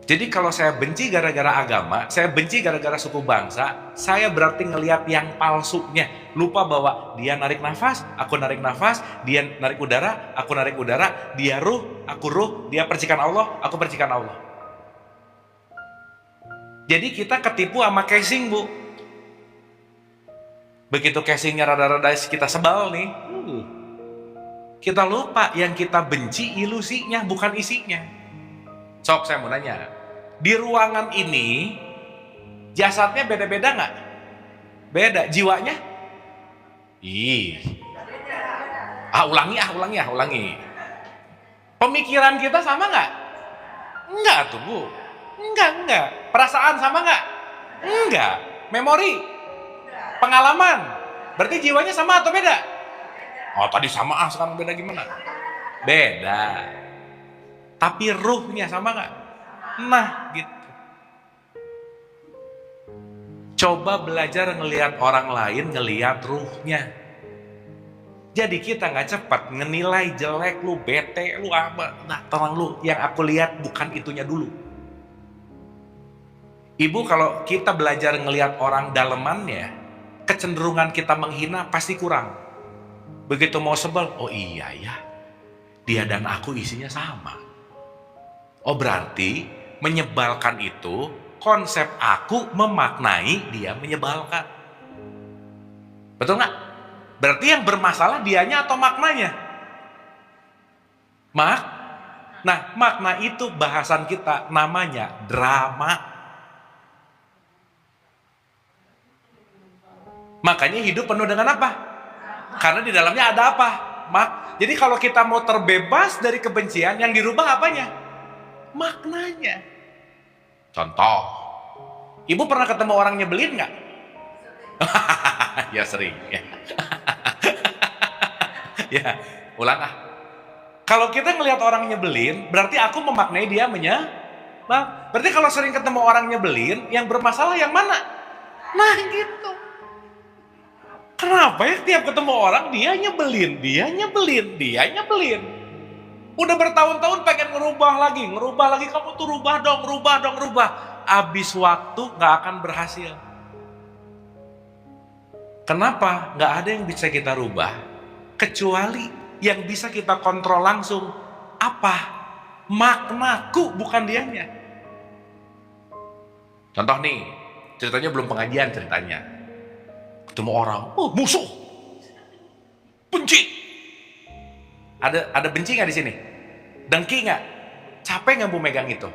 Jadi kalau saya benci gara-gara agama, saya benci gara-gara suku bangsa, saya berarti ngelihat yang palsunya. Lupa bahwa dia narik nafas, aku narik nafas, dia narik udara, aku narik udara, dia ruh, aku ruh, dia percikan Allah, aku percikan Allah. Jadi kita ketipu sama casing, Bu. Begitu casingnya rada-rada kita sebal nih, kita lupa yang kita benci ilusinya, bukan isinya. Sok, saya mau nanya, di ruangan ini jasadnya beda-beda nggak? Beda. Jiwanya? Ulangi. Pemikiran kita sama nggak? Enggak tuh Bu. Enggak. Perasaan sama nggak? Enggak. Memori? Pengalaman? Berarti jiwanya sama atau beda? Oh tadi sama, sekarang beda gimana? Beda. Tapi ruhnya sama nggak? Nah gitu. Coba belajar ngelihat orang lain, ngelihat ruhnya. Jadi kita nggak cepat ngenilai jelek lu, bete lu, apa. Nah tolong lu, yang aku lihat bukan itunya dulu. Ibu, kalau kita belajar ngelihat orang dalemannya, kecenderungan kita menghina pasti kurang. Begitu mau sebel, oh iya ya, dia dan aku isinya sama. Oh berarti menyebalkan itu konsep aku memaknai dia menyebalkan. Betul nggak? Berarti yang bermasalah dianya atau maknanya? Nah, makna itu bahasan kita namanya drama. Makanya hidup penuh dengan apa? Karena di dalamnya ada apa? Jadi kalau kita mau terbebas dari kebencian, yang dirubah apanya? Maknanya. Contoh, ibu pernah ketemu orang nyebelin nggak? Ya sering. Ya, ulang ah. Kalau kita ngelihat orang nyebelin, berarti aku memaknai dia menyebal. Berarti kalau sering ketemu orang nyebelin, yang bermasalah yang mana? Nah gitu. Kenapa ya tiap ketemu orang dia nyebelin. Udah bertahun-tahun pengen ngerubah lagi. Kamu tuh rubah dong. Abis waktu gak akan berhasil. Kenapa? Gak ada yang bisa kita rubah kecuali yang bisa kita kontrol langsung. Apa? Maknaku, bukan dianya. Contoh nih, ceritanya belum pengajian ceritanya. Ketemu orang, musuh, benci. Ada benci nggak di sini? Dengki nggak? Capek nggak Bu megang itu?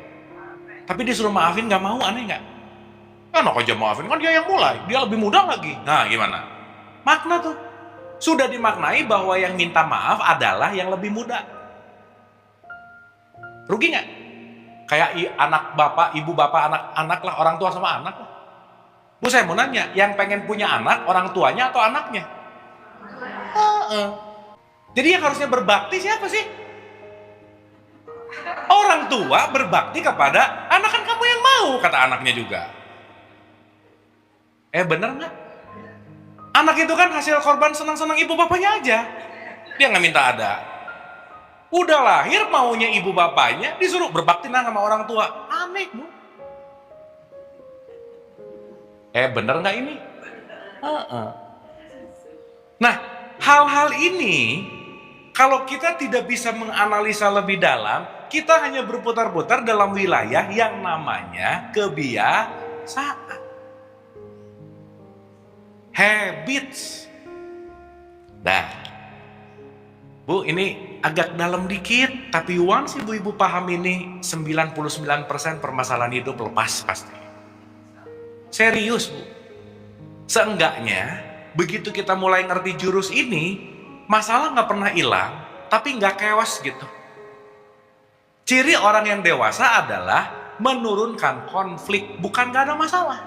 Tapi disuruh maafin nggak mau, aneh nggak? Enak aja maafin, kan dia yang mulai, dia lebih muda lagi. Nah gimana? Makna tuh. Sudah dimaknai bahwa yang minta maaf adalah yang lebih muda. Rugi nggak? Kayak anak bapak, ibu bapak, anak-anak lah, orang tua sama anak lah. Bu saya mau nanya, yang pengen punya anak, orang tuanya atau anaknya? Jadi yang harusnya berbakti siapa sih? Orang tua berbakti kepada anak, kan kamu yang mau, kata anaknya juga. Bener nggak? Anak itu kan hasil korban senang-senang ibu bapaknya aja. Dia nggak minta ada. Udah lahir maunya ibu bapaknya, disuruh berbakti sama orang tua. Aneh Bu. Bener nggak ini? Nah, hal-hal ini kalau kita tidak bisa menganalisa lebih dalam, kita hanya berputar-putar dalam wilayah yang namanya kebiasaan. Habits. Nah, Bu, ini agak dalam dikit, tapi once ibu-ibu paham ini, 99% permasalahan hidup lepas pasti. Serius Bu. Seenggaknya, begitu kita mulai ngerti jurus ini, masalah nggak pernah hilang, tapi nggak kewas gitu. Ciri orang yang dewasa adalah menurunkan konflik, bukan nggak ada masalah.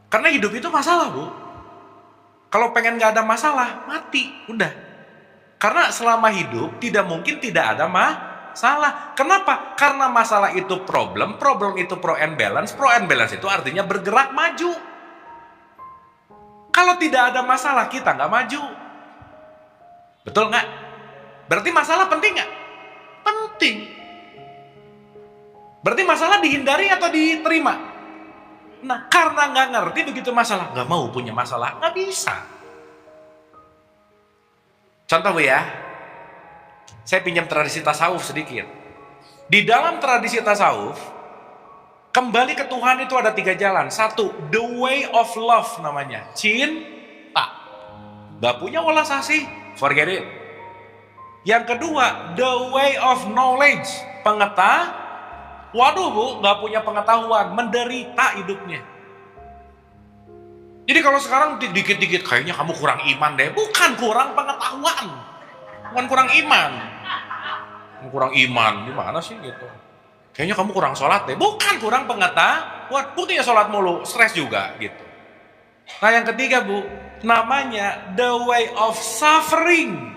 Karena hidup itu masalah Bu. Kalau pengen gak ada masalah, mati, udah. Karena selama hidup tidak mungkin tidak ada masalah. Kenapa? Karena masalah itu problem itu pro and balance itu artinya bergerak maju. Kalau tidak ada masalah kita gak maju. Betul gak? Berarti masalah penting gak? Penting. Berarti masalah dihindari atau diterima? Nah, karena nggak ngerti begitu masalah, nggak mau punya masalah, nggak bisa. Contoh Bu ya, saya pinjam tradisi tasawuf sedikit. Di dalam tradisi tasawuf, kembali ke Tuhan itu ada 3 jalan. 1, the way of love namanya, cinta. Nggak punya welas asih, forget it. Yang kedua, the way of knowledge, pengetahuan. Waduh Bu, gak punya pengetahuan, menderita hidupnya. Jadi kalau sekarang dikit-dikit kayaknya kamu kurang iman deh. Bukan kurang pengetahuan, bukan kurang iman. kurang iman, gimana sih gitu. Kayaknya kamu kurang sholat deh. Bukan kurang pengetahuan, buktinya sholat mulu, stres juga gitu. Nah yang ketiga Bu, namanya the way of suffering.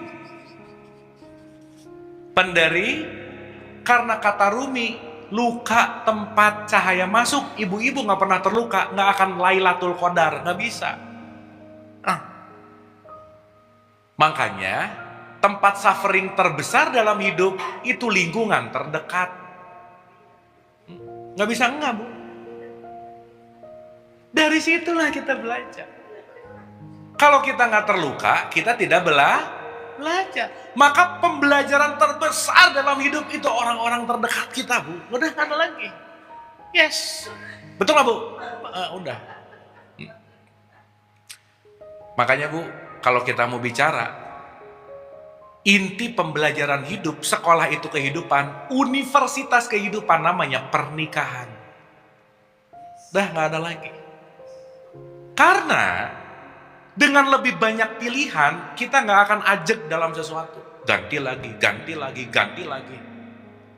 Penderi, karena kata Rumi, luka tempat cahaya masuk. Ibu-ibu gak pernah terluka, gak akan Lailatul Qadar, gak bisa. Makanya tempat suffering terbesar dalam hidup itu lingkungan terdekat. Gak bisa enggak Bu. Dari situlah kita belajar. Kalau kita gak terluka, kita tidak belajar. Maka pembelajaran terbesar dalam hidup itu orang-orang terdekat kita Bu. Udah gak ada lagi. Yes. Betul gak Bu? Udah. Makanya Bu, kalau kita mau bicara inti pembelajaran hidup, sekolah itu kehidupan, universitas kehidupan namanya pernikahan. Dah gak ada lagi. Karena dengan lebih banyak pilihan, kita gak akan ajak dalam sesuatu. Ganti lagi, ganti lagi, ganti lagi.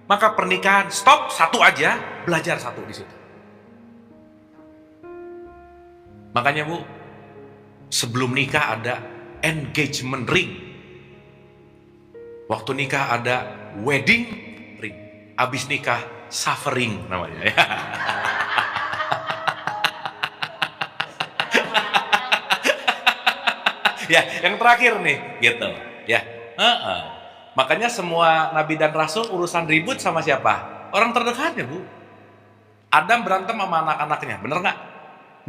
Maka pernikahan, stop, satu aja, belajar satu di situ. Makanya Bu, sebelum nikah ada engagement ring. Waktu nikah ada wedding ring. Abis nikah, suffering namanya. Ya, yang terakhir nih, gitu. Ya, makanya semua nabi dan rasul urusan ribut sama siapa? Orang terdekatnya Bu. Adam berantem sama anak-anaknya, bener nggak?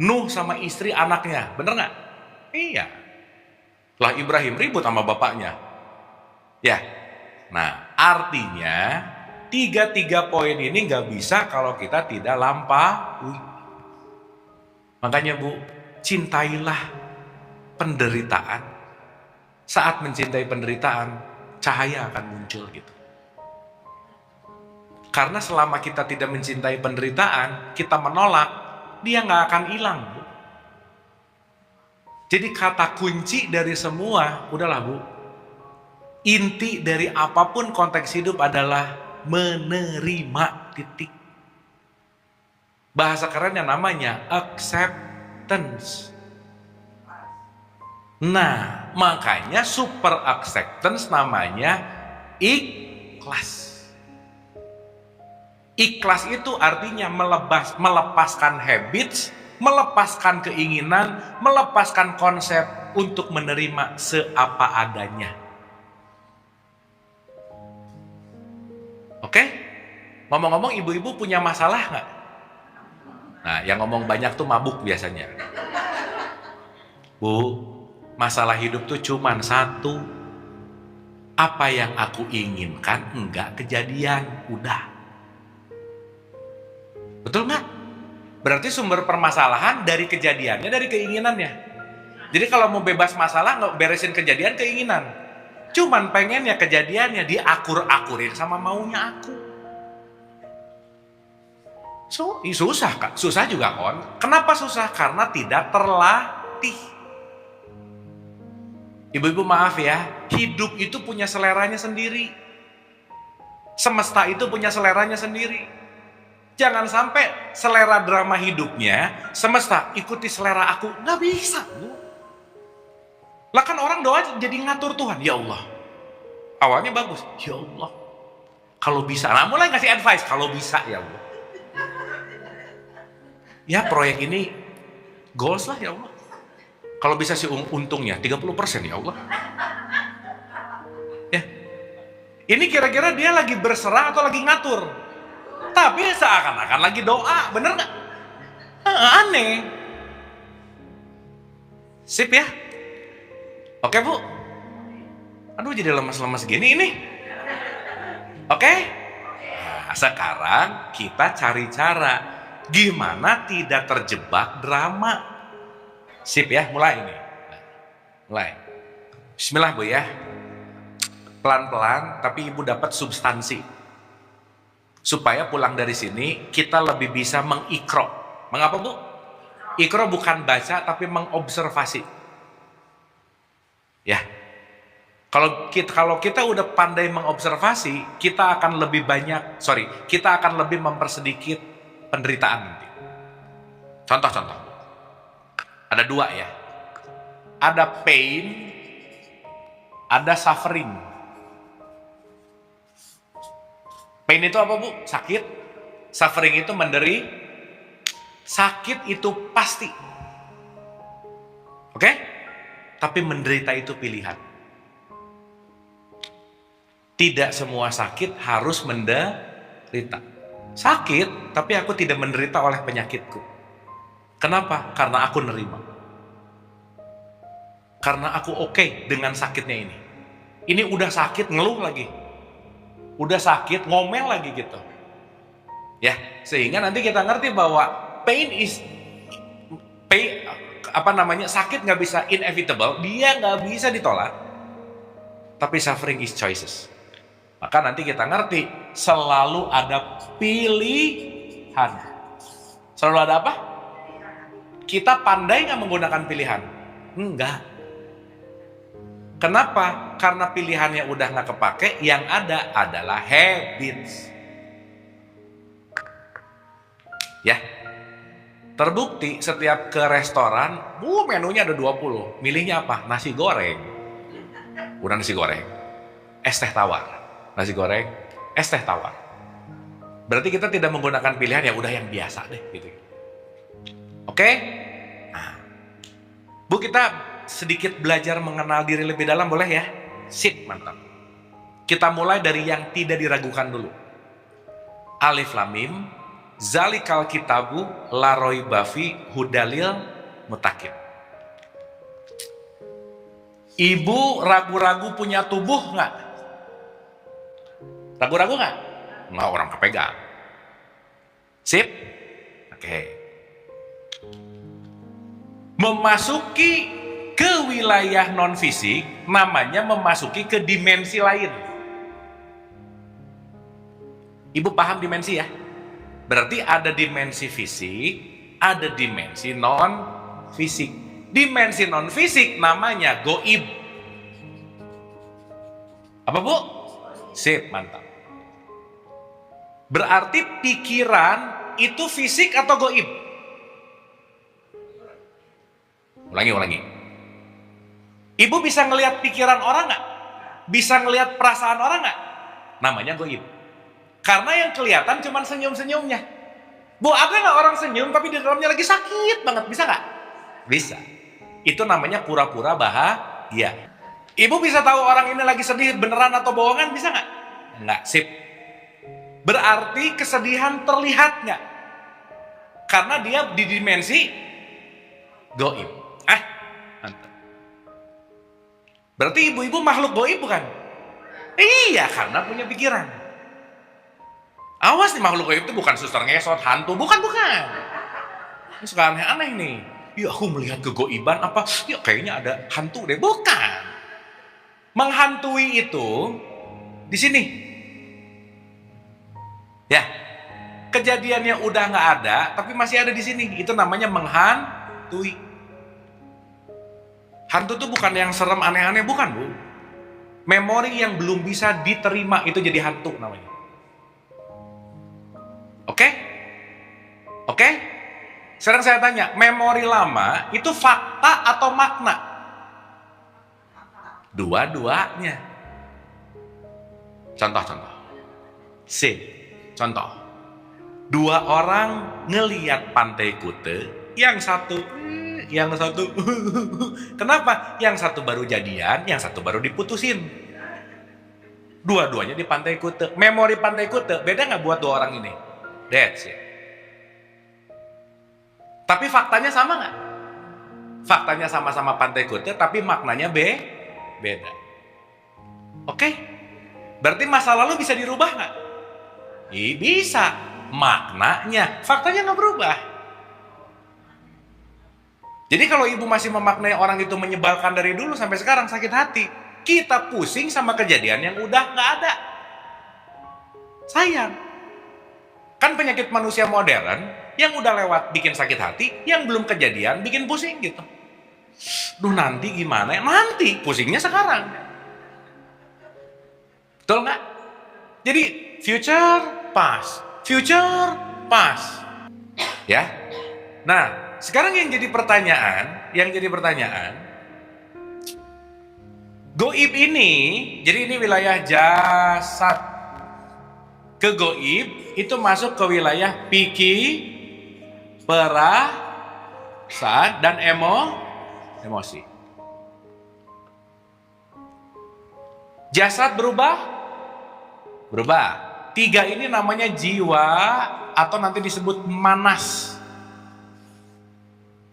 Nuh sama istri anaknya, bener nggak? Iya. Lah Ibrahim ribut sama bapaknya. Ya, nah artinya tiga poin ini nggak bisa kalau kita tidak lampaui. Makanya Bu, cintailah penderitaan. Saat mencintai penderitaan, cahaya akan muncul gitu. Karena selama kita tidak mencintai penderitaan, kita menolak, dia nggak akan hilang Bu. Jadi kata kunci dari semua, udahlah Bu, inti dari apapun konteks hidup adalah menerima, titik. Bahasa kerennya namanya acceptance. Nah, makanya super acceptance namanya ikhlas. Ikhlas itu artinya melepaskan habits, melepaskan keinginan, melepaskan konsep untuk menerima seapa adanya. Oke? Ngomong-ngomong, ibu-ibu punya masalah nggak? Nah, yang ngomong banyak tuh mabuk biasanya. Bu, masalah hidup tuh cuman satu. Apa yang aku inginkan enggak kejadian. Udah. Betul nggak? Berarti sumber permasalahan dari kejadiannya, dari keinginannya. Jadi kalau mau bebas masalah, nggak beresin kejadian, keinginan. Cuman pengennya kejadiannya diakur-akurin sama maunya aku. Susah Kak, susah juga kon. Kenapa susah? Karena tidak terlatih. Ibu-ibu maaf ya, hidup itu punya seleranya sendiri. Semesta itu punya seleranya sendiri. Jangan sampai selera drama hidupnya, semesta ikuti selera aku. Nggak bisa Bu. Lah kan orang doa jadi ngatur Tuhan. Ya Allah, awalnya bagus. Ya Allah, kalau bisa. Nah mulai ngasih advice, kalau bisa ya Allah. Ya proyek ini goals lah ya Allah. Kalau bisa sih untungnya 30% ya Allah. Ya. Ini kira-kira dia lagi berserah atau lagi ngatur? Tapi seakan-akan lagi doa, bener nggak? Aneh. Sip ya? Oke Bu? Aduh jadi lemas-lemas gini ini. Oke? Nah, sekarang kita cari cara gimana tidak terjebak drama. Sip ya, mulai ini. Mulai. Bismillah Bu ya. Pelan-pelan tapi Ibu dapat substansi. Supaya pulang dari sini kita lebih bisa mengikro. Mengapa Bu? Ikro bukan baca tapi mengobservasi. Ya. Kalau kita udah pandai mengobservasi, kita akan kita akan lebih mempersedikit penderitaan nanti. Contoh. Ada dua ya. Ada pain, ada suffering. Pain itu apa, Bu? Sakit. Suffering itu sakit itu pasti. Oke? Tapi menderita itu pilihan. Tidak semua sakit harus menderita. Sakit, tapi aku tidak menderita oleh penyakitku. Kenapa? Karena aku nerima. Karena aku oke dengan sakitnya ini. Ini udah sakit, ngeluh lagi. Udah sakit, ngomel lagi gitu. Ya, sehingga nanti kita ngerti bahwa sakit nggak bisa inevitable, dia nggak bisa ditolak. Tapi suffering is choices. Maka nanti kita ngerti, selalu ada pilihan. Selalu ada apa? Kita pandai nggak menggunakan pilihan? Enggak. Kenapa? Karena pilihannya udah nggak kepake, yang ada adalah habits. Ya, terbukti setiap ke restoran, menunya ada 20. Milihnya apa? Nasi goreng. Udah nasi goreng. Es teh tawar. Nasi goreng, es teh tawar. Berarti kita tidak menggunakan pilihan, ya udah yang biasa deh gitu. Oke? Nah, Bu, kita sedikit belajar mengenal diri lebih dalam, boleh ya? Sip, mantap. Kita mulai dari yang tidak diragukan dulu. Alif lam mim, zalikal kitabu la raiba fi hudalil muttaqin. Ibu ragu-ragu punya tubuh nggak? Ragu-ragu nggak? Nggak, orang kepegang. Sip? Oke. Memasuki ke wilayah non-fisik, namanya memasuki ke dimensi lain. Ibu paham dimensi ya? Berarti ada dimensi fisik, ada dimensi non-fisik. Dimensi non-fisik namanya goib. Apa, Bu? Sip, mantap. Berarti pikiran itu fisik atau goib? Ulangi. Ibu bisa ngelihat pikiran orang nggak? Bisa ngelihat perasaan orang nggak? Namanya goib. Karena yang kelihatan cuma senyum-senyumnya. Bu, ada nggak orang senyum tapi di dalamnya lagi sakit banget? Bisa nggak? Bisa. Itu namanya pura-pura bahagia. Ibu bisa tahu orang ini lagi sedih beneran atau bohongan? Bisa nggak? Nggak. Sip. Berarti kesedihan terlihat nggak? Karena dia di dimensi goib. Mantap. Berarti ibu-ibu makhluk goib bukan? Iya, karena punya pikiran. Awas nih, makhluk goib itu bukan suster ngesot, hantu, bukan. Ini suka aneh-aneh nih. Ya, aku melihat kegoiban apa? Ya, kayaknya ada hantu deh. Bukan. Menghantui itu di sini. Ya, kejadiannya udah nggak ada, tapi masih ada di sini. Itu namanya menghantui. Hantu itu bukan yang serem aneh-aneh, bukan, Bu. Memori yang belum bisa diterima itu jadi hantu namanya. Oke? Sekarang saya tanya, memori lama itu fakta atau makna? Dua-duanya. Contoh. Contoh. Dua orang ngeliat Pantai Kute, yang satu. Kenapa? Yang satu baru jadian, yang satu baru diputusin. Dua-duanya di Pantai Kute. Memori Pantai Kute beda nggak buat dua orang ini? That's it. Tapi faktanya sama nggak? Faktanya sama-sama Pantai Kute, tapi maknanya beda. Oke? Berarti masa lalu bisa dirubah nggak? Bisa. Maknanya, faktanya nggak berubah. Jadi kalau ibu masih memaknai orang itu menyebalkan dari dulu sampai sekarang sakit hati, kita pusing sama kejadian yang udah nggak ada. Sayang. Kan penyakit manusia modern, yang udah lewat bikin sakit hati, yang belum kejadian bikin pusing gitu. Duh, nanti gimana? Nanti, pusingnya sekarang. Betul nggak? Jadi future, past, future, past. Ya. Nah, sekarang yang jadi pertanyaan, goib ini, jadi ini wilayah jasad. Ke goib itu masuk ke wilayah perasaan dan emosi. Jasad berubah. Tiga ini namanya jiwa atau nanti disebut manas.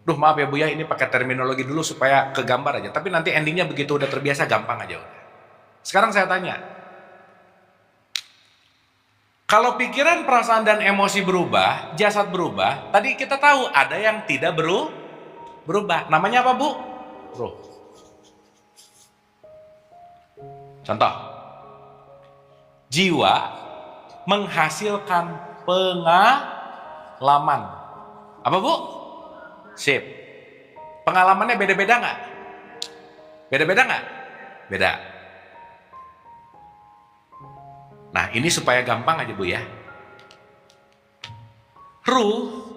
Duh maaf ya Bu ya, ini pakai terminologi dulu supaya kegambar aja. Tapi nanti endingnya begitu udah terbiasa gampang aja udah. Sekarang saya tanya, kalau pikiran, perasaan, dan emosi berubah, jasad berubah, tadi kita tahu ada yang tidak berubah. Namanya apa Bu? Ruh. Contoh, jiwa menghasilkan pengalaman. Apa Bu? Sip. Pengalamannya beda-beda nggak? Beda-beda nggak? Beda. Nah ini supaya gampang aja Bu ya. Ruh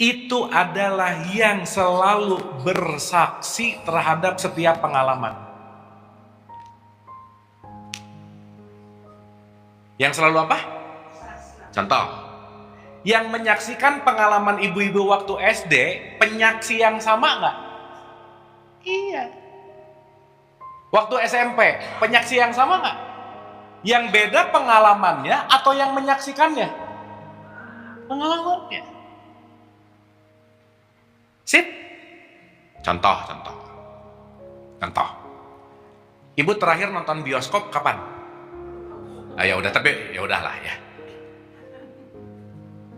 itu adalah yang selalu bersaksi terhadap setiap pengalaman. Yang selalu apa? Contoh, yang menyaksikan pengalaman ibu-ibu waktu SD, penyaksi yang sama nggak? Iya. Waktu SMP, penyaksi yang sama nggak? Yang beda pengalamannya atau yang menyaksikannya? Pengalamannya. Sip. Contoh. Ibu terakhir nonton bioskop kapan? Nah, ya udah, tapi ya udahlah ya.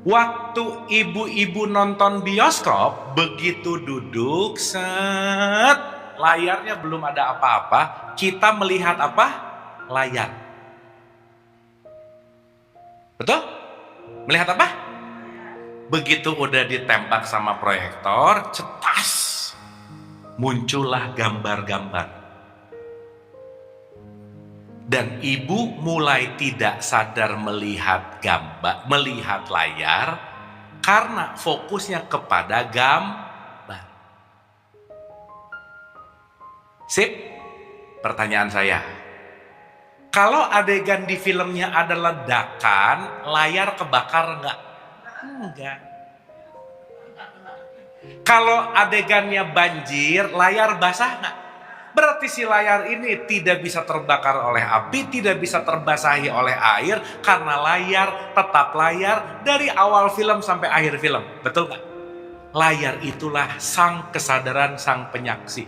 Waktu ibu-ibu nonton bioskop, begitu duduk, set, layarnya belum ada apa-apa, kita melihat apa? Layar. Betul? Melihat apa? Begitu udah ditembak sama proyektor, cetas, muncullah gambar-gambar. Dan ibu mulai tidak sadar melihat melihat layar karena fokusnya kepada gambar. Sip, pertanyaan saya. Kalau adegan di filmnya ada ledakan, layar kebakar enggak? Enggak. Kalau adegannya banjir, layar basah enggak? Berarti si layar ini tidak bisa terbakar oleh api, tidak bisa terbasahi oleh air, karena layar tetap layar dari awal film sampai akhir film. Betul nggak? Layar itulah sang kesadaran, sang penyaksi.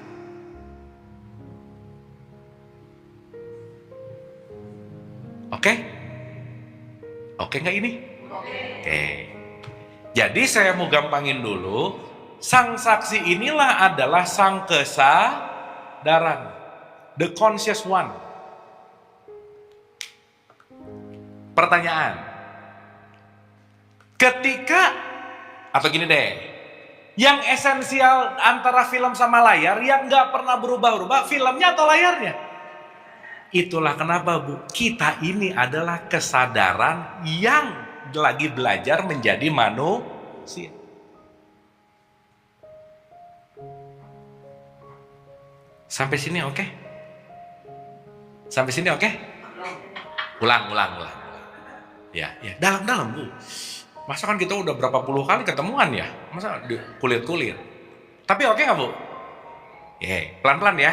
Oke? Oke nggak ini? Oke. Jadi saya mau gampangin dulu, sang saksi inilah adalah sang kesadaran. The conscious one. Pertanyaan, ketika, atau gini deh, yang esensial antara film sama layar yang gak pernah berubah-ubah, filmnya atau layarnya? Itulah kenapa Bu, kita ini adalah kesadaran yang lagi belajar menjadi manusia. Sampai sini oke? Sampai sini oke? Ulang. Ya, dalam Bu. Masa kan kita udah berapa puluh kali ketemuan ya? Masa kulit-kulit? Tapi oke nggak Bu? Ya, pelan-pelan ya.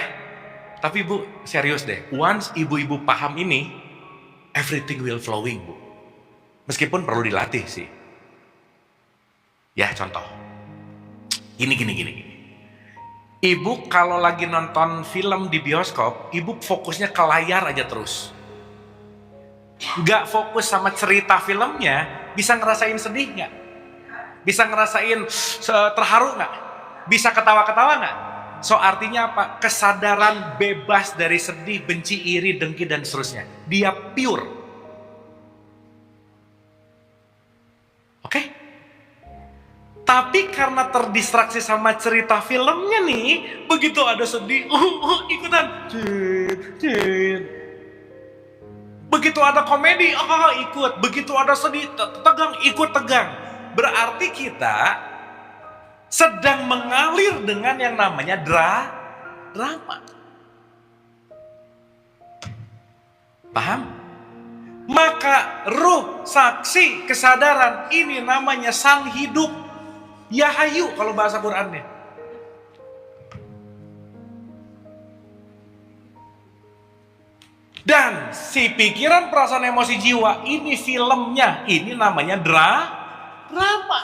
Tapi Bu, serius deh. Once ibu-ibu paham ini, everything will flowing Bu. Meskipun perlu dilatih sih. Ya, contoh. Gini. Ibu kalau lagi nonton film di bioskop, ibu fokusnya ke layar aja terus. Gak fokus sama cerita filmnya, bisa ngerasain sedih gak? Bisa ngerasain terharu gak? Bisa ketawa-ketawa gak? So artinya apa? Kesadaran bebas dari sedih, benci, iri, dengki, dan seterusnya. Dia pure. Oke? Tapi karena terdistraksi sama cerita filmnya nih, begitu ada sedih, ikutan. Begitu ada komedi, ikut. Begitu ada sedih, tegang, ikut tegang. Berarti kita sedang mengalir dengan yang namanya drama. Paham? Maka ruh, saksi, kesadaran ini namanya sang hidup. Yahayu kalau bahasa Qur'annya. Dan si pikiran, perasaan, emosi, jiwa ini filmnya, ini namanya drama.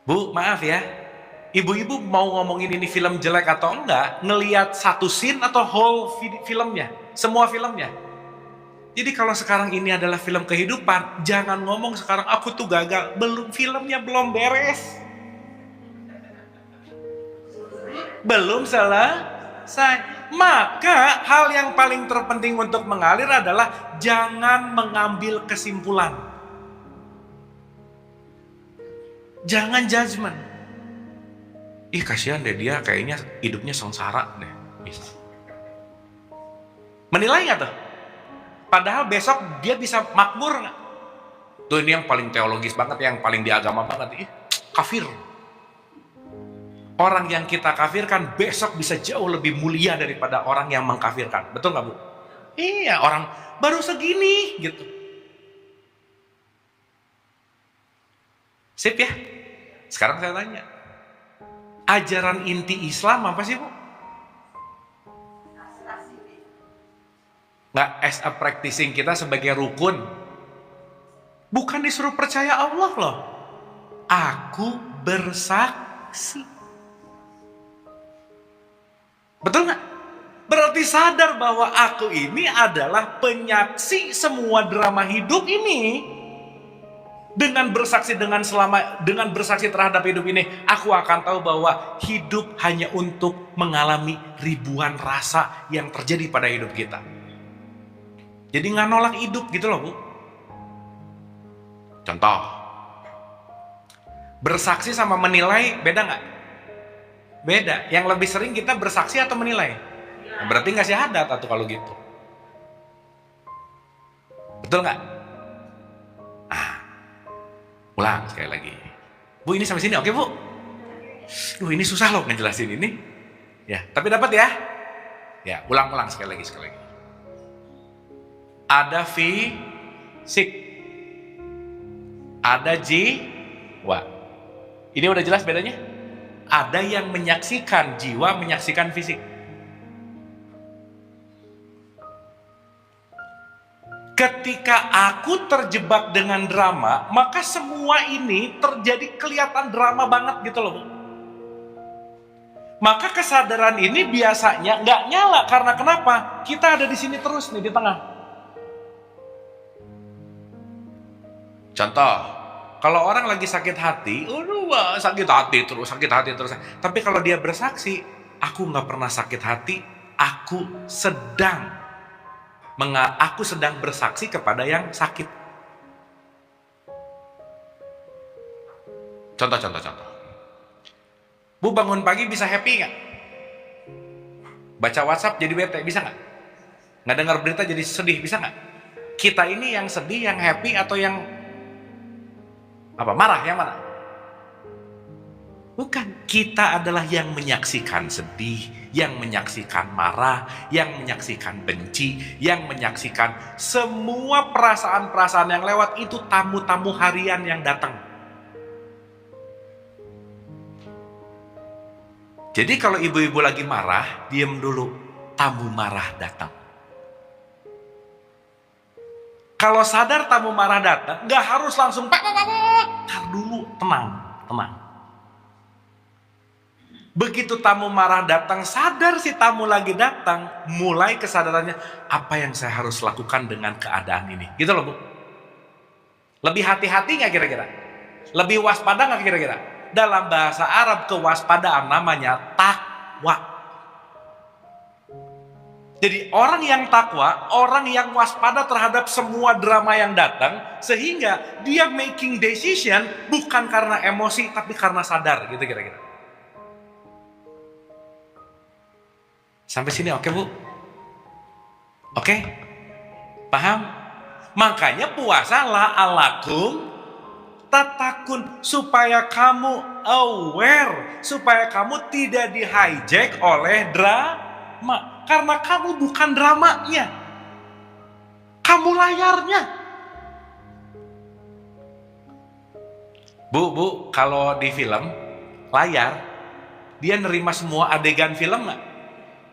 Bu, maaf ya, ibu-ibu mau ngomongin ini film jelek atau enggak, ngelihat satu scene atau whole filmnya, semua filmnya. Jadi kalau sekarang ini adalah film kehidupan, jangan ngomong sekarang aku tuh gagal, filmnya belum beres. Belum selesai. Maka hal yang paling terpenting untuk mengalir adalah jangan mengambil kesimpulan. Jangan judgement. Ih kasihan deh dia, kayaknya hidupnya sengsara deh. Bisa. Menilai gak tuh? Padahal besok dia bisa makmur gak? Tuh ini yang paling teologis banget, yang paling di agama banget. Ih, kafir. Orang yang kita kafirkan besok bisa jauh lebih mulia daripada orang yang mengkafirkan. Betul gak Bu? Iya, orang baru segini gitu. Sip ya? Sekarang saya tanya. Ajaran inti Islam apa sih Bu? Nggak as a practicing kita sebagai rukun. Bukan disuruh percaya Allah loh. Aku bersaksi. Betul nggak? Berarti sadar bahwa aku ini adalah penyaksi semua drama hidup ini. Dengan bersaksi dengan bersaksi terhadap hidup ini, aku akan tahu bahwa hidup hanya untuk mengalami ribuan rasa yang terjadi pada hidup kita. Jadi nggak nolak hidup gitu loh Bu. Contoh, bersaksi sama menilai beda nggak? Beda. Yang lebih sering kita bersaksi atau menilai? Nah, berarti nggak syahadat atau kalau gitu. Betul nggak? Ulang sekali lagi. Bu ini sampai sini oke Bu? Ini susah loh ngejelasin ini. Ya, tapi dapat ya? Ya, ulang sekali lagi. Ada fisik. Ada jiwa. Ini udah jelas bedanya? Ada yang menyaksikan jiwa, menyaksikan fisik. Ketika aku terjebak dengan drama, maka semua ini terjadi kelihatan drama banget gitu loh. Maka kesadaran ini biasanya nggak nyala karena kenapa? Kita ada di sini terus nih di tengah. Contoh, kalau orang lagi sakit hati, sakit hati terus. Tapi kalau dia bersaksi, aku nggak pernah sakit hati, aku sedang bersaksi kepada yang sakit. Contoh. Bu bangun pagi bisa happy nggak? Baca WhatsApp jadi bete bisa nggak? Nggak dengar berita jadi sedih bisa nggak? Kita ini yang sedih, yang happy atau yang marah? Yang mana? Bukan, kita adalah yang menyaksikan sedih, yang menyaksikan marah, yang menyaksikan benci, yang menyaksikan semua perasaan-perasaan yang lewat. Itu tamu-tamu harian yang datang. Jadi kalau ibu-ibu lagi marah, diam dulu, tamu marah datang. Kalau sadar tamu marah datang, gak harus langsung tar dulu, tenang. Begitu tamu marah datang, sadar si tamu lagi datang, mulai kesadarannya, apa yang saya harus lakukan dengan keadaan ini? Gitu loh Bu. Lebih hati-hati gak kira-kira? Lebih waspada gak kira-kira? Dalam bahasa Arab kewaspadaan namanya takwa. Jadi orang yang takwa, orang yang waspada terhadap semua drama yang datang, sehingga dia making decision bukan karena emosi, tapi karena sadar gitu kira-kira. Sampai sini oke Bu? Oke? Paham? Makanya puasa la'alakum tatakun, supaya kamu aware, supaya kamu tidak di-hijack oleh drama. Karena kamu bukan dramanya, kamu layarnya. Bu, kalau di film layar, dia nerima semua adegan film nggak?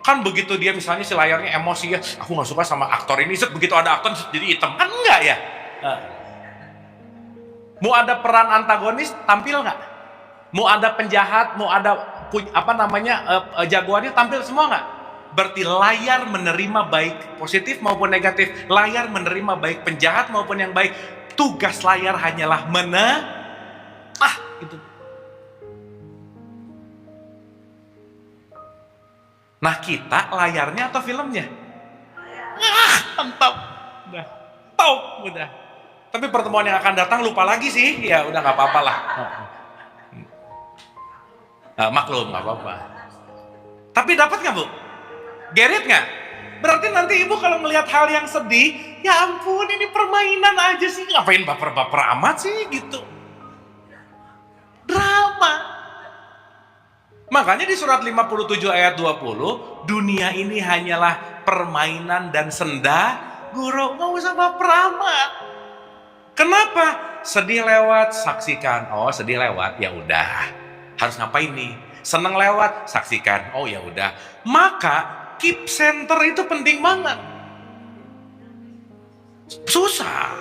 Kan begitu dia misalnya si layarnya emosi ya, aku nggak suka sama aktor ini, begitu ada aktor jadi hitam, kan enggak ya? Mau ada peran antagonis tampil nggak? Mau ada penjahat, mau ada jagoannya tampil semua nggak? Berarti layar menerima baik positif maupun negatif, layar menerima baik penjahat maupun yang baik. Tugas layar hanyalah itu. Nah, kita layarnya atau filmnya? Mantap. Udah. Tapi pertemuan yang akan datang lupa lagi sih. Ya udah nggak apa-apa lah. Maklum, nggak apa-apa. Tapi dapat nggak Bu? Gerit nggak? Berarti nanti Ibu kalau melihat hal yang sedih, ya ampun ini permainan aja sih. Ngapain baper-baper amat sih gitu. Drama. Makanya di surat 57 ayat 20, dunia ini hanyalah permainan dan senda guru. Nggak usah baper amat. Kenapa? Sedih lewat, saksikan. Oh, sedih lewat, ya udah. Harus ngapain nih? Seneng lewat, saksikan. Oh, ya udah. Maka keep center itu penting banget. Susah.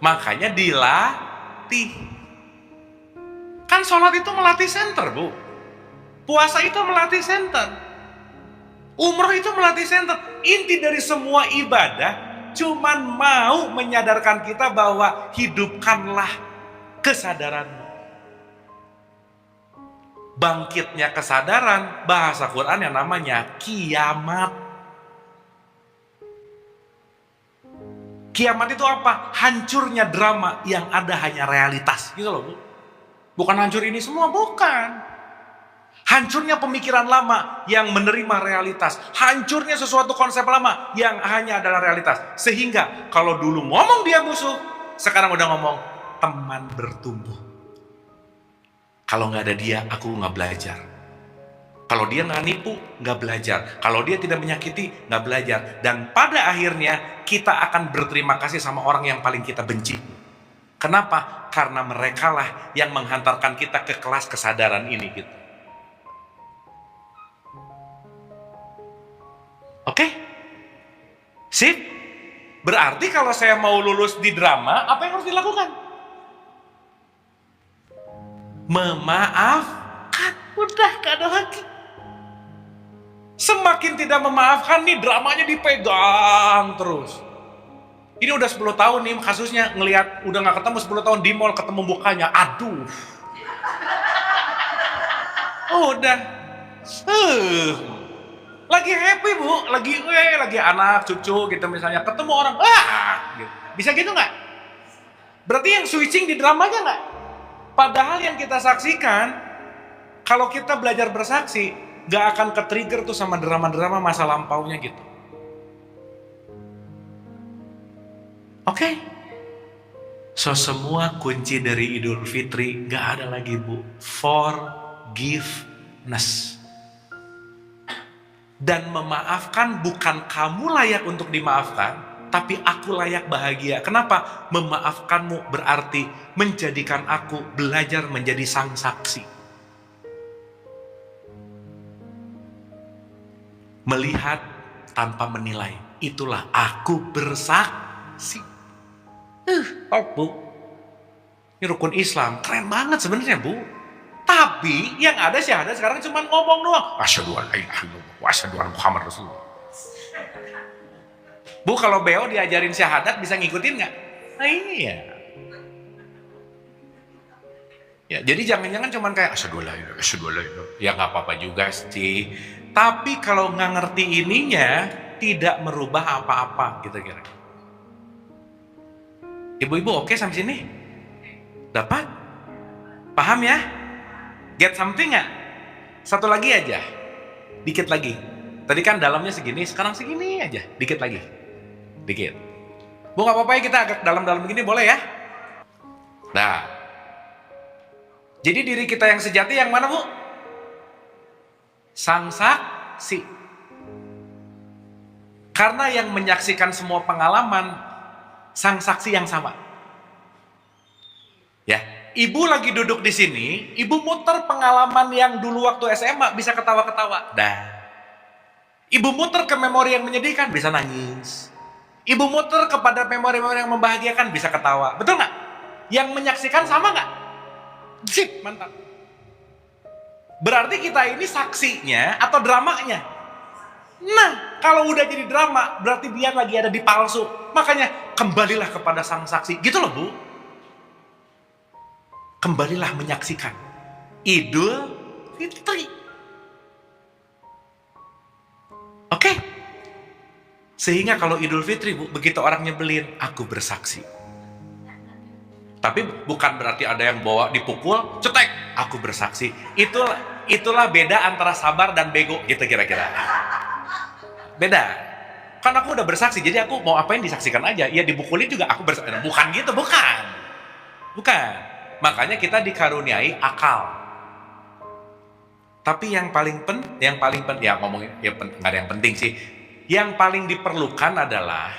Makanya dilatih. Kan sholat itu melatih center, Bu. Puasa itu melatih center. Umroh itu melatih center. Inti dari semua ibadah cuman mau menyadarkan kita bahwa hidupkanlah kesadaranmu. Bangkitnya kesadaran, bahasa Quran yang namanya kiamat. Kiamat itu apa? Hancurnya drama, yang ada hanya realitas. Gitu loh Bu. Bukan hancur ini semua, bukan. Hancurnya pemikiran lama yang menerima realitas. Hancurnya sesuatu konsep lama yang hanya adalah realitas. Sehingga kalau dulu ngomong dia musuh, sekarang udah ngomong teman bertumbuh. Kalau nggak ada dia, aku nggak belajar. Kalau dia nggak nipu, nggak belajar. Kalau dia tidak menyakiti, nggak belajar. Dan pada akhirnya kita akan berterima kasih sama orang yang paling kita benci. Kenapa? Karena merekalah yang menghantarkan kita ke kelas kesadaran ini gitu. Oke? Sip? Berarti kalau saya mau lulus di drama, apa yang harus dilakukan? Memaafkan. Udah, gak ada lagi. Semakin tidak memaafkan nih, dramanya dipegang terus. Ini udah 10 tahun nih kasusnya, ngelihat udah gak ketemu 10 tahun di mall, ketemu mukanya. Aduh. Udah. Lagi happy Bu, lagi anak, cucu gitu misalnya, ketemu orang, gitu. Bisa gitu nggak? Berarti yang switching di dramanya nggak? Padahal yang kita saksikan, kalau kita belajar bersaksi, nggak akan ke-trigger tuh sama drama-drama masa lampaunya gitu. Oke? So semua kunci dari Idul Fitri nggak ada lagi Bu, forgiveness. Dan memaafkan bukan kamu layak untuk dimaafkan, tapi aku layak bahagia. Kenapa? Memaafkanmu berarti menjadikan aku belajar menjadi sang saksi. Melihat tanpa menilai. Itulah aku bersaksi. Bu. Ini rukun Islam. Keren banget sebenarnya Bu. Tapi yang ada syahadat sekarang cuma ngomong doang. Asyhadu an la ilaha illallah wa asyhadu anna Muhammad Rasulullah. Bu, kalau Beo diajarin syahadat bisa ngikutin nggak? Nah iya. Ya, jadi jangan-jangan cuma kayak asyhadu an la ilaha illallah. Ya nggak apa-apa juga sih. Tapi kalau nggak ngerti ininya, tidak merubah apa-apa gitu kira. Ibu-ibu oke sampai sini? Dapat? Paham ya? Get something nggak? Satu lagi aja, dikit lagi. Tadi kan dalamnya segini, sekarang segini aja, dikit lagi. Dikit. Bu, nggak apa-apa ya kita agak dalam-dalam begini, boleh ya? Nah, jadi diri kita yang sejati yang mana, Bu? Sang saksi. Karena yang menyaksikan semua pengalaman, sang saksi yang sama. Ya, ibu lagi duduk di sini, ibu muter pengalaman yang dulu waktu SMA bisa ketawa-ketawa. Dah. Ibu muter ke memori yang menyedihkan bisa nangis. Ibu muter kepada memori-memori yang membahagiakan bisa ketawa. Betul nggak? Yang menyaksikan sama nggak? Sip, mantap. Berarti kita ini saksinya atau dramanya? Nah, kalau udah jadi drama, berarti dia lagi ada di palsu. Makanya, kembalilah kepada sang saksi. Gitu loh, Bu. Kembalilah menyaksikan Idul Fitri. Oke? Sehingga kalau Idul Fitri, Bu, begitu orang nyebelin, aku bersaksi. Tapi bukan berarti ada yang bawa dipukul, cetek, aku bersaksi. Itulah beda antara sabar dan bego, gitu kira-kira. Beda. Kan aku udah bersaksi, jadi aku mau apain disaksikan aja. Ya dibukulin juga aku bersaksi. Bukan gitu, bukan. Bukan. Makanya kita dikaruniai akal. Tapi yang paling ya ngomongin ya nggak ada yang penting sih. Yang paling diperlukan adalah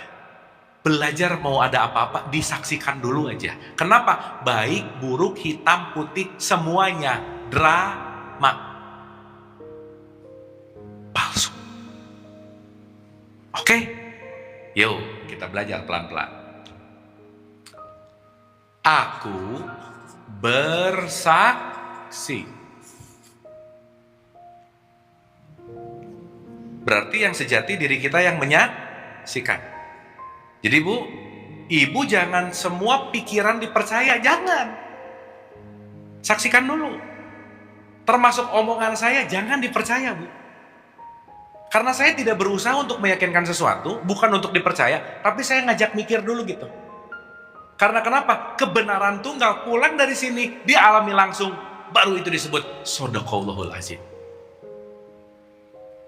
belajar mau ada apa-apa disaksikan dulu aja. Kenapa? Baik, buruk, hitam, putih, semuanya drama. Palsu. Oke? Yuk, kita belajar pelan-pelan. Aku bersaksi. Berarti yang sejati diri kita yang menyaksikan. Jadi Bu, ibu jangan semua pikiran dipercaya, jangan. Saksikan dulu. Termasuk omongan saya jangan dipercaya, Bu. Karena saya tidak berusaha untuk meyakinkan sesuatu, bukan untuk dipercaya, tapi saya ngajak mikir dulu gitu. Karena kenapa? Kebenaran tunggal pulang dari sini, dialami langsung, baru itu disebut Shadaqallahul Azim.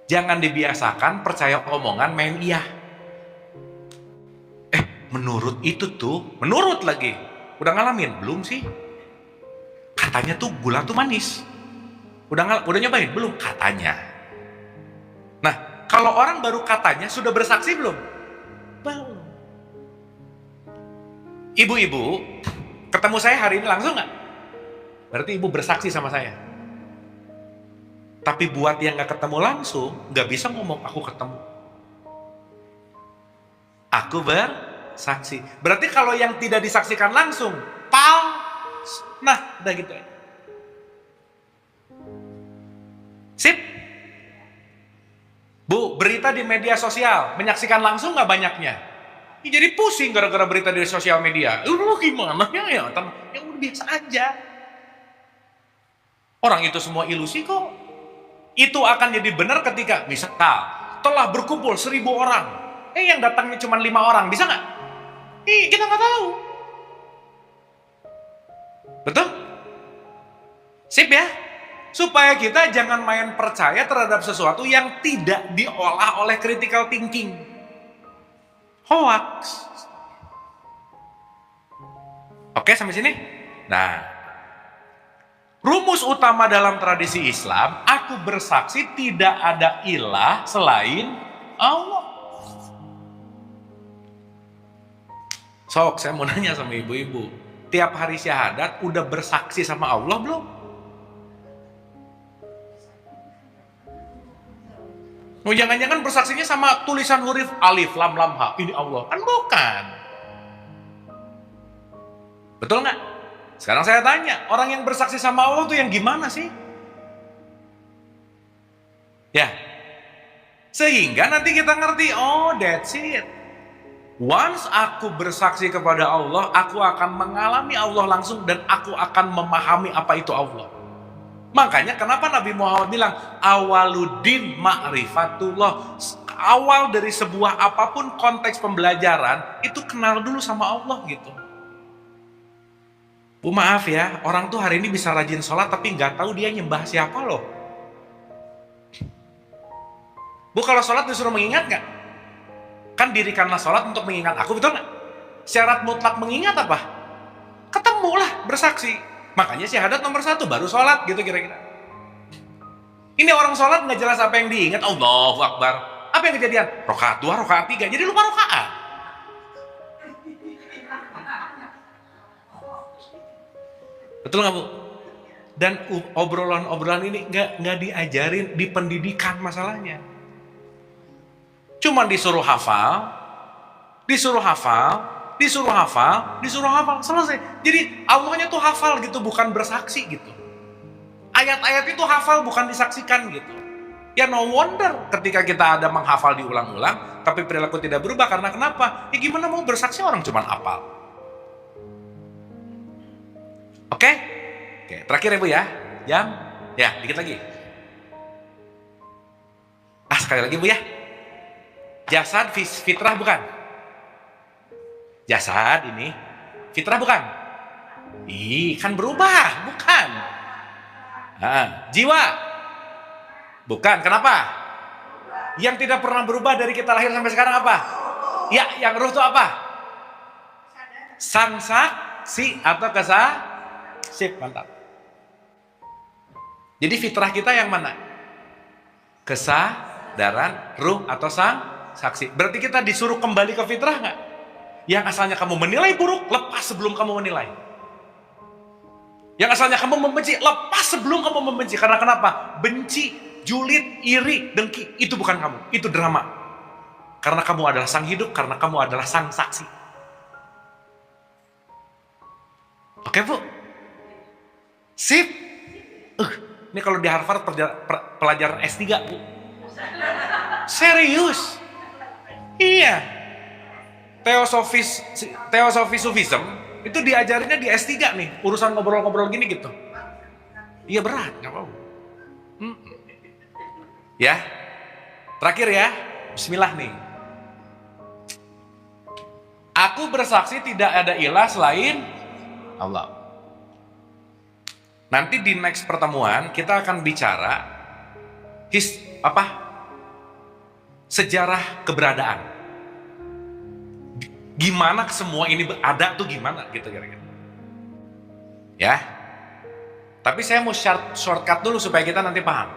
Jangan dibiasakan percaya omongan main iya. Menurut itu tuh, menurut lagi. Udah ngalamin? Belum sih. Katanya tuh gula tuh manis. Udah nyobain? Belum? Katanya. Nah, kalau orang baru katanya, sudah bersaksi belum? Belum. Ibu-ibu, ketemu saya hari ini langsung nggak? Berarti ibu bersaksi sama saya. Tapi buat yang gak ketemu langsung, gak bisa ngomong aku ketemu. Aku bersaksi. Berarti kalau yang tidak disaksikan langsung, nah udah gitu ya. Sip. Bu, berita di media sosial, menyaksikan langsung gak banyaknya? Jadi pusing gara-gara berita di sosial media. Gimana ya? Ya udah biasa aja. Orang itu semua ilusi kok. Itu akan jadi benar ketika misal telah berkumpul 1.000 orang, yang datangnya cuma 5 orang, bisa nggak? Kita nggak tahu. Betul? Sip ya? Supaya kita jangan main percaya terhadap sesuatu yang tidak diolah oleh critical thinking. Hoax. Oke sampai sini? Nah, rumus utama dalam tradisi Islam, aku bersaksi tidak ada ilah selain Allah. Sok, saya mau nanya sama ibu-ibu. Tiap hari syahadat udah bersaksi sama Allah belum? Oh, jangan-jangan bersaksinya sama tulisan huruf alif, lam, lam, ha. Ini Allah. Kan bukan. Betul nggak? Sekarang saya tanya, orang yang bersaksi sama Allah itu yang gimana sih? Ya. Sehingga nanti kita ngerti, oh that's it. Once aku bersaksi kepada Allah, aku akan mengalami Allah langsung dan aku akan memahami apa itu Allah. Makanya kenapa Nabi Muhammad bilang, awaluddin ma'rifatullah. Awal dari sebuah apapun konteks pembelajaran, itu kenal dulu sama Allah gitu. Bu maaf ya, orang tuh hari ini bisa rajin sholat tapi nggak tahu dia nyembah siapa loh. Bu, kalau sholat disuruh mengingat nggak? Kan dirikanlah sholat untuk mengingat aku, betul nggak? Syarat mutlak mengingat apa? Ketemulah, bersaksi. Makanya syahadat nomor 1, baru sholat, gitu kira-kira. Ini orang sholat nggak jelas apa yang diingat. Allahu Akbar. Apa yang kejadian? Rokaat 2, rokaat 3. Jadi lupa rokaat. Betul nggak, Bu? Dan obrolan ini nggak diajarin di pendidikan masalahnya. Cuman disuruh hafal, selesai. Jadi Allahnya tuh hafal gitu, bukan bersaksi gitu. Ayat-ayat itu hafal, bukan disaksikan gitu. Ya no wonder ketika kita ada menghafal diulang-ulang, tapi perilaku tidak berubah. Karena kenapa? Ya gimana mau bersaksi orang cuman hafal. Oke, terakhir ya Bu ya. Jam, ya dikit lagi. Sekali lagi Bu ya. Jasad fitrah bukan? Jasad ini fitrah bukan? Kan berubah, bukan? Jiwa bukan. Kenapa? Yang tidak pernah berubah dari kita lahir sampai sekarang apa? Ya, yang ruh itu apa? Sansaksi atau sip, mantap. Jadi fitrah kita yang mana? Kesadaran, ruh atau saksi. Berarti kita disuruh kembali ke fitrah nggak? Yang asalnya kamu menilai buruk, lepas sebelum kamu menilai. Yang asalnya kamu membenci, lepas sebelum kamu membenci. Karena kenapa? Benci, julid, iri, dengki, itu bukan kamu, itu drama. Karena kamu adalah sang hidup, karena kamu adalah sang saksi. Oke Bu? Sip. Ini kalau di Harvard pelajaran S3 Bu. Serius. Iya. Teosofi Sufism itu diajarinnya di S3 nih. Urusan ngobrol-ngobrol gini gitu. Iya berat, nggak apa-apa. Ya. Terakhir ya. Bismillah nih. Aku bersaksi tidak ada ilah selain Allah. Nanti di next pertemuan kita akan bicara sejarah keberadaan. Gimana semua ini ada tuh gimana gitu kira-kira. Ya. Tapi saya mau shortcut dulu supaya kita nanti paham.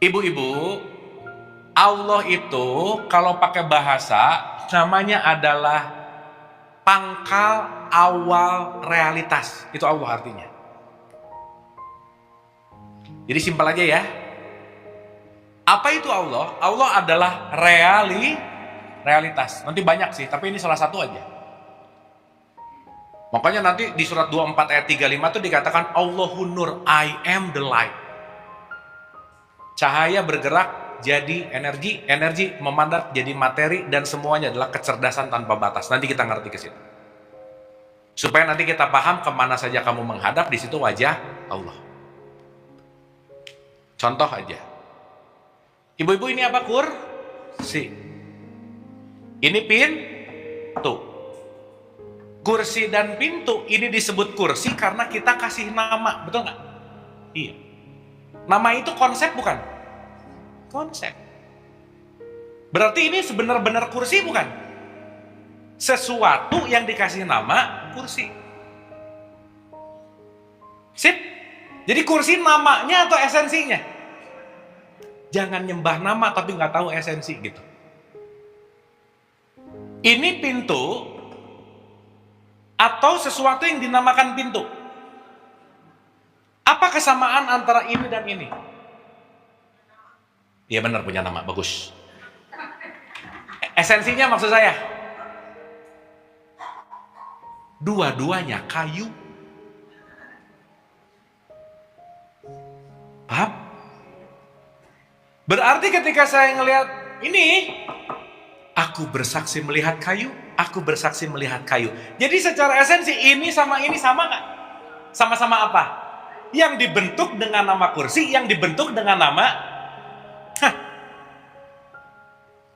Ibu-ibu, Allah itu kalau pakai bahasa namanya adalah pangkal awal realitas. Itu Allah artinya. Jadi simpel aja ya. Apa itu Allah? Allah adalah realitas. Nanti banyak sih, tapi ini salah satu aja. Makanya nanti di surat 24 ayat 35 itu dikatakan Allahun Nur, I am the light. Cahaya bergerak jadi energi, energi memandat jadi materi, dan semuanya adalah kecerdasan tanpa batas. Nanti kita ngerti ke situ. Supaya nanti kita paham kemana saja kamu menghadap, di situ wajah Allah. Contoh aja. Ibu-ibu ini apa kursi? Ini pintu. Kursi dan pintu ini disebut kursi karena kita kasih nama, betul nggak? Iya. Nama itu konsep bukan? Konsep. Berarti ini sebenar-benar kursi bukan? Sesuatu yang dikasih nama kursi. Sip. Jadi kursi namanya atau esensinya? Jangan nyembah nama tapi nggak tahu esensi gitu. Ini pintu atau sesuatu yang dinamakan pintu. Apa kesamaan antara ini dan ini? Iya benar punya nama, bagus. Esensinya maksud saya, dua-duanya kayu. Paham? Berarti ketika saya ngelihat ini, aku bersaksi melihat kayu, aku bersaksi melihat kayu. Jadi secara esensi ini sama nggak? Sama-sama apa? Yang dibentuk dengan nama kursi, yang dibentuk dengan nama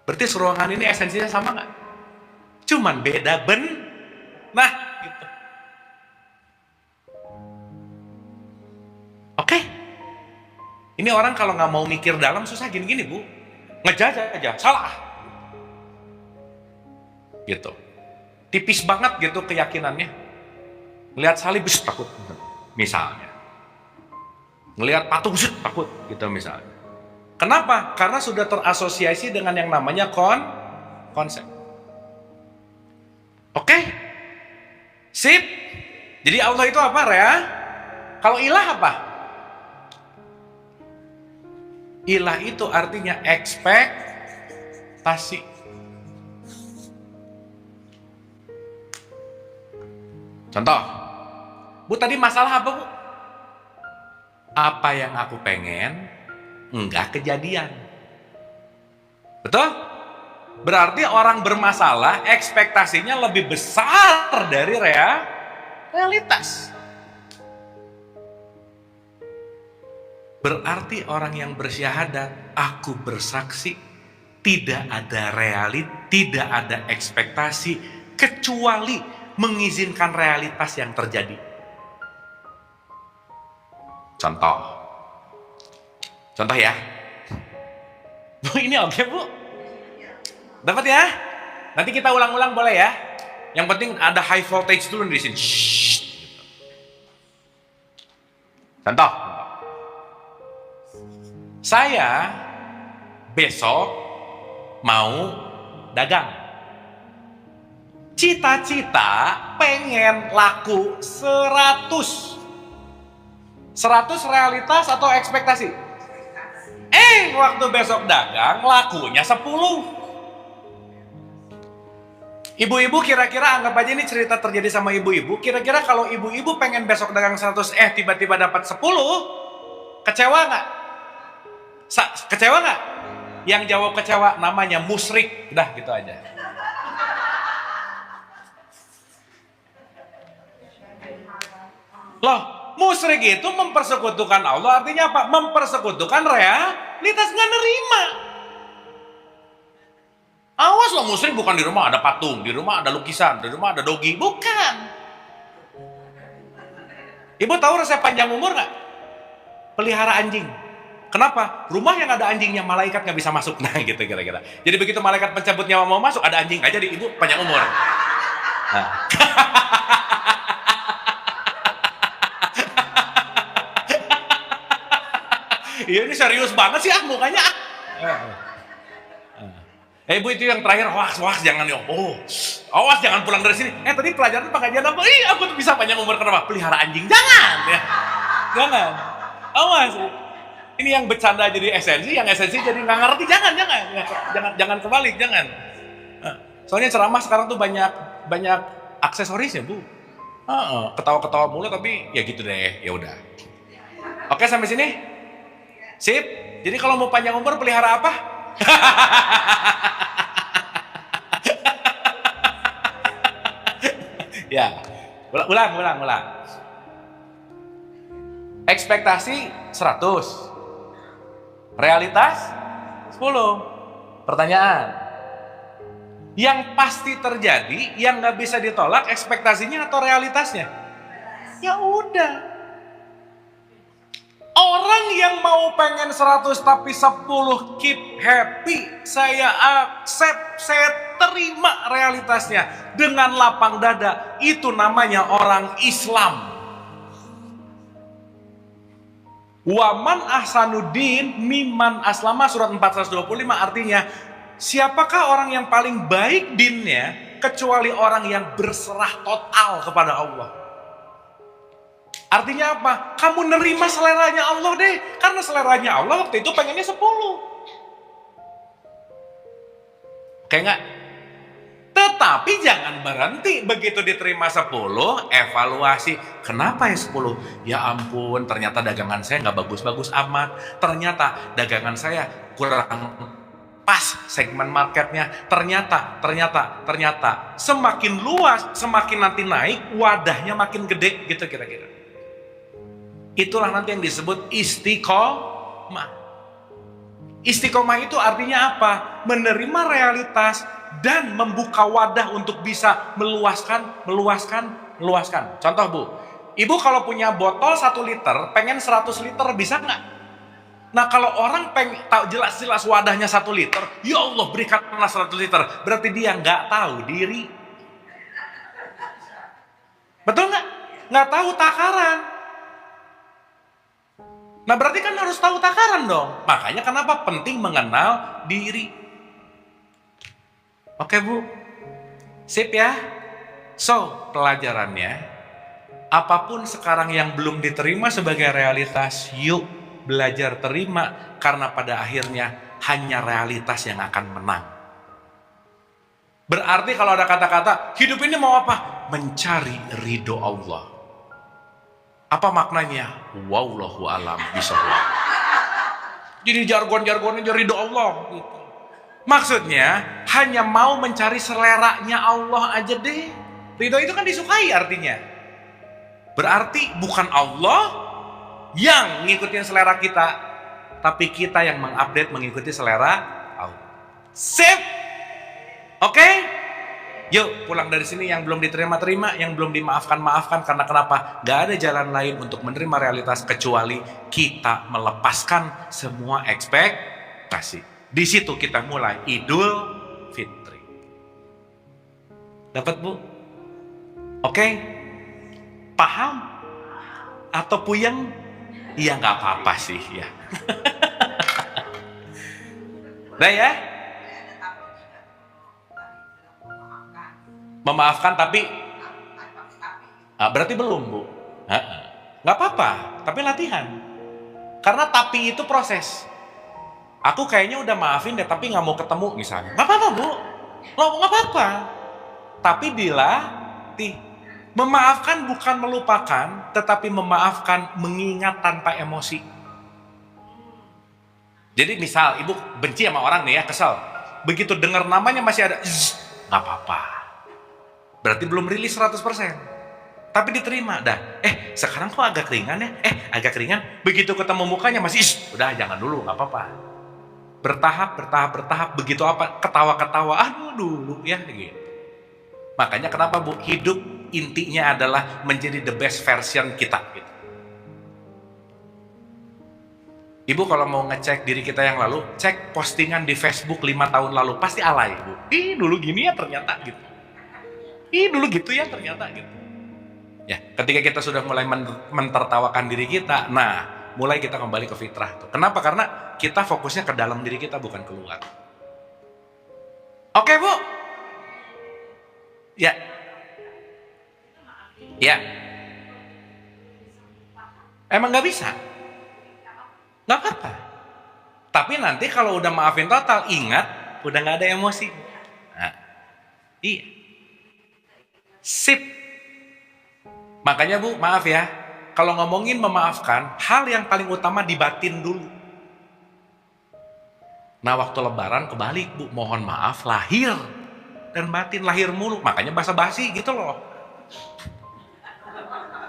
berarti ruangan ini esensinya sama nggak? Cuman beda nah gitu. Oke? Ini orang kalau nggak mau mikir dalam susah gini-gini Bu. Ngejajah aja, salah. Gitu. Tipis banget gitu keyakinannya. Ngelihat salib, takut. Misalnya. Ngelihat patung, takut. Gitu misalnya. Kenapa? Karena sudah terasosiasi dengan yang namanya konsep. Oke? Sip? Jadi Allah itu apa, Rea? Kalau ilah apa? Ilah itu artinya ekspektasi. Contoh, Bu tadi masalah apa Bu? Apa yang aku pengen enggak kejadian. Betul? Berarti orang bermasalah ekspektasinya lebih besar dari realitas. Berarti orang yang bersyahadat, aku bersaksi, tidak ada tidak ada ekspektasi kecuali mengizinkan realitas yang terjadi. Contoh ya. Bu, ini oke Bu? Dapat ya? Nanti kita ulang-ulang boleh ya? Yang penting ada high voltage dulu di sini. Contoh. Saya besok mau dagang. Cita-cita pengen laku 100. 100 realitas atau ekspektasi? Waktu besok dagang lakunya 10. Ibu-ibu kira-kira anggap aja ini cerita terjadi sama ibu-ibu. Kira-kira kalau ibu-ibu pengen besok dagang 100 tiba-tiba dapat 10, kecewa nggak? Kecewa nggak? Yang jawab kecewa namanya musyrik. Udah gitu aja. Loh, musyrik itu mempersekutukan Allah, artinya apa? Mempersekutukan realitas, nggak nerima. Awas loh, musyrik bukan di rumah ada patung, di rumah ada lukisan, di rumah ada dogi, bukan. Ibu tahu resep panjang umur nggak? Pelihara anjing. Kenapa? Rumah yang ada anjingnya malaikat nggak bisa masuk. Nah gitu kira-kira. Jadi begitu malaikat pencabut nyawa mau masuk, ada anjing aja di ibu panjang umur. Nah. Iya ini serius banget sih mukanya. Ibu itu yang terakhir, hoaks jangan yo. Awas jangan pulang dari sini. Tadi pelajaran pengajian apa? Aku tuh bisa panjang umur kenapa? Pelihara anjing. Jangan ya. Jangan. Awas. Ini yang bercanda jadi esensi, yang esensi jadi nggak ngerti. Jangan kebalik, jangan. Soalnya ceramah sekarang tuh banyak aksesorisnya Bu. Ketawa-ketawa mulu tapi ya gitu deh. Ya udah. Oke sampai sini. Sip. Jadi kalau mau panjang umur pelihara apa? Ya. Ulang. Ekspektasi 100. Realitas 10. Pertanyaan. Yang pasti terjadi, yang nggak bisa ditolak ekspektasinya atau realitasnya? Ya udah. Orang yang mau pengen 100 tapi 10 keep happy, saya accept, saya terima realitasnya dengan lapang dada. Itu namanya orang Islam. Waman ahsanuddin miman aslama, surat 425, artinya siapakah orang yang paling baik dinnya kecuali orang yang berserah total kepada Allah. Artinya apa? Kamu nerima seleranya Allah deh. Karena seleranya Allah waktu itu pengennya 10. Oke nggak? Tetapi jangan berhenti. Begitu diterima 10, evaluasi. Kenapa ya 10? Ya ampun, ternyata dagangan saya nggak bagus-bagus amat. Ternyata dagangan saya kurang pas segmen marketnya. Ternyata semakin luas, semakin nanti naik, wadahnya makin gede gitu kira-kira. Itulah nanti yang disebut istiqomah. Istiqomah itu artinya apa? Menerima realitas dan membuka wadah untuk bisa meluaskan. Contoh Bu, Ibu kalau punya botol 1 liter, pengen 100 liter bisa nggak? Nah kalau orang tahu jelas-jelas wadahnya 1 liter, ya Allah berikanlah 100 liter, berarti dia nggak tahu diri. Betul nggak? Nggak tahu takaran. Nah berarti kan harus tahu takaran dong. Makanya kenapa penting mengenal diri. Oke Bu, sip ya. So pelajarannya, apapun sekarang yang belum diterima sebagai realitas, yuk belajar terima, karena pada akhirnya hanya realitas yang akan menang. Berarti kalau ada kata-kata hidup ini mau apa? Mencari ridho Allah. Apa maknanya? Wallahu alam bishawab. Jadi jargon-jargonnya ridho Allah gitu. Maksudnya hanya mau mencari seleranya Allah aja deh. Ridho itu kan disukai artinya. Berarti bukan Allah yang ngikutin selera kita, tapi kita yang mengupdate mengikuti selera Allah. Sip? Oke? Yuk pulang dari sini yang belum diterima-terima, yang belum dimaafkan-maafkan. Karena kenapa? Gak ada jalan lain untuk menerima realitas kecuali kita melepaskan semua ekspektasi. Di situ kita mulai Idul Fitri. Dapat Bu? Oke? Paham? Atau puyeng? Iya gak apa-apa sih ya. Udah ya? Memaafkan tapi berarti belum Bu. Gak apa-apa, tapi latihan. Karena tapi itu proses. Aku kayaknya udah maafin deh, tapi gak mau ketemu misalnya. Gak apa-apa Bu, gak apa-apa. Tapi dilatih. Memaafkan bukan melupakan, tetapi memaafkan mengingat tanpa emosi. Jadi misal ibu benci sama orang nih ya, kesel. Begitu dengar namanya masih ada, gak apa-apa. Berarti belum rilis 100%. Tapi diterima dah. Sekarang kok agak ringan ya? Agak ringan. Begitu ketemu mukanya masih, udah jangan dulu, gak apa-apa. Bertahap. Begitu apa? Ketawa-ketawa, aduh dulu ya gitu. Makanya kenapa Bu? Hidup intinya adalah menjadi the best version kita gitu. Ibu kalau mau ngecek diri kita yang lalu, cek postingan di Facebook 5 tahun lalu, pasti alay Bu. Dulu gini ya ternyata gitu. Dulu gitu ya ternyata gitu. Ya, ketika kita sudah mulai mentertawakan diri kita, nah mulai kita kembali ke fitrah tuh. Kenapa? Karena kita fokusnya ke dalam diri kita, bukan keluar. Oke Bu? Ya. Ya. Emang gak bisa? Gak apa-apa. Tapi nanti kalau udah maafin total, ingat udah gak ada emosi. Nah, iya. Sip. Makanya Bu, maaf ya, kalau ngomongin memaafkan, hal yang paling utama dibatin dulu. Nah waktu lebaran kebalik Bu, mohon maaf lahir dan batin, lahir mulu, makanya basa-basi gitu loh.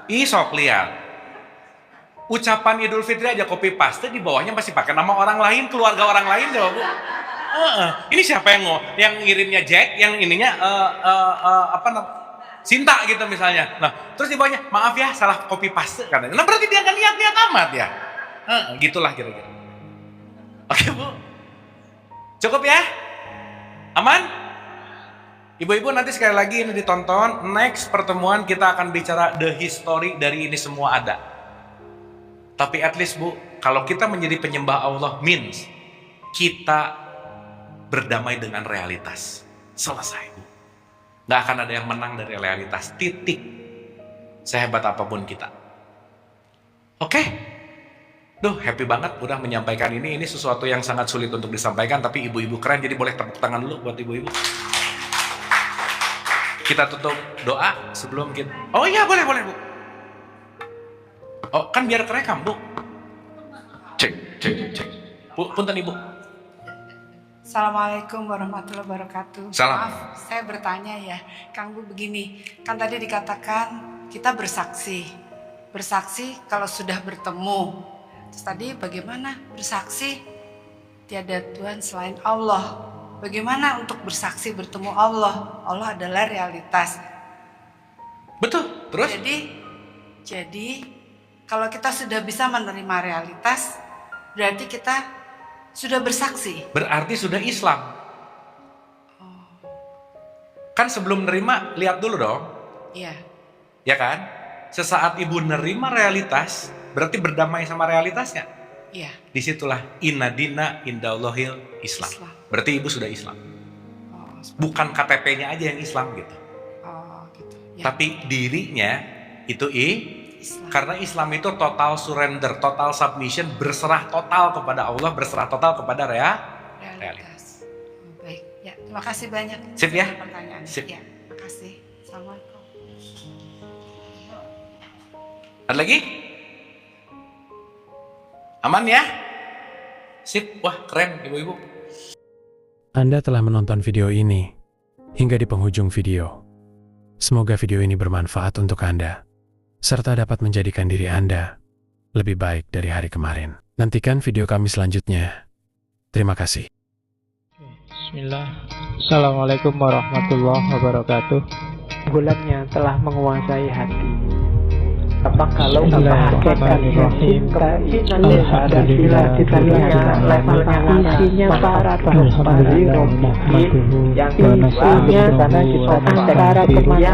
Sok lihat. Ucapan Idul Fitri aja copy paste, di bawahnya masih pakai nama orang lain, keluarga orang lain coba Bu. Ini siapa yang ngirimnya Jack, yang ininya Sinta gitu misalnya. Nah, terus di bawahnya, maaf ya salah copy paste katanya. Nah, berarti dia kan niat-niat amat ya. Gitulah kira-kira. Oke, Bu. Cukup ya? Aman? Ibu-ibu nanti sekali lagi ini ditonton. Next pertemuan kita akan bicara the history dari ini semua ada. Tapi at least Bu, kalau kita menjadi penyembah Allah means kita berdamai dengan realitas. Selesai Bu. Gak akan ada yang menang dari realitas, titik. Sehebat apapun kita. Oke? Duh, happy banget udah menyampaikan ini. Ini sesuatu yang sangat sulit untuk disampaikan, tapi ibu-ibu keren, jadi boleh tepuk tangan dulu buat ibu-ibu. Kita tutup doa sebelum kita... Oh iya, boleh Bu. Oh, kan biar kerekam Bu. Cek. Bu, punten Ibu.
Assalamualaikum warahmatullahi wabarakatuh.
Salam.
Maaf, saya bertanya ya, Kang Bu begini. Kan tadi dikatakan kita bersaksi. Bersaksi kalau sudah bertemu. Terus tadi bagaimana bersaksi? Tiada Tuhan selain Allah. Bagaimana untuk bersaksi bertemu Allah? Allah adalah realitas.
Betul, terus?
Jadi kalau kita sudah bisa menerima realitas, Berarti kita sudah bersaksi.
Berarti sudah Islam. Kan sebelum nerima, lihat dulu dong.
Iya.
Ya kan? Sesaat ibu nerima realitas, berarti berdamai sama realitasnya.
Iya.
Disitulah inna dina indallahil Islam. Berarti ibu sudah Islam. Bukan KTP-nya aja yang Islam gitu.
Gitu. Ya.
Tapi dirinya itu
Islam.
Karena Islam itu total surrender, total submission, berserah total kepada Allah, berserah total kepada realitas.
Baik, ya, terima kasih banyak.
Sip ya?
Pertanyaan.
Sip.
Ya, terima kasih. Assalamualaikum.
Ada lagi? Aman ya? Sip, wah keren ibu-ibu.
Anda telah menonton video ini hingga di penghujung video. Semoga video ini bermanfaat untuk Anda, serta dapat menjadikan diri Anda lebih baik dari hari kemarin. Nantikan video kami selanjutnya. Terima kasih.
Bismillah. Assalamualaikum warahmatullahi wabarakatuh.
Bulannya telah menguasai hati. Apa kalau hakikat cinta ini adalah kita lihat levelnya isinya para bahwa yang isinya karena kita antara kemana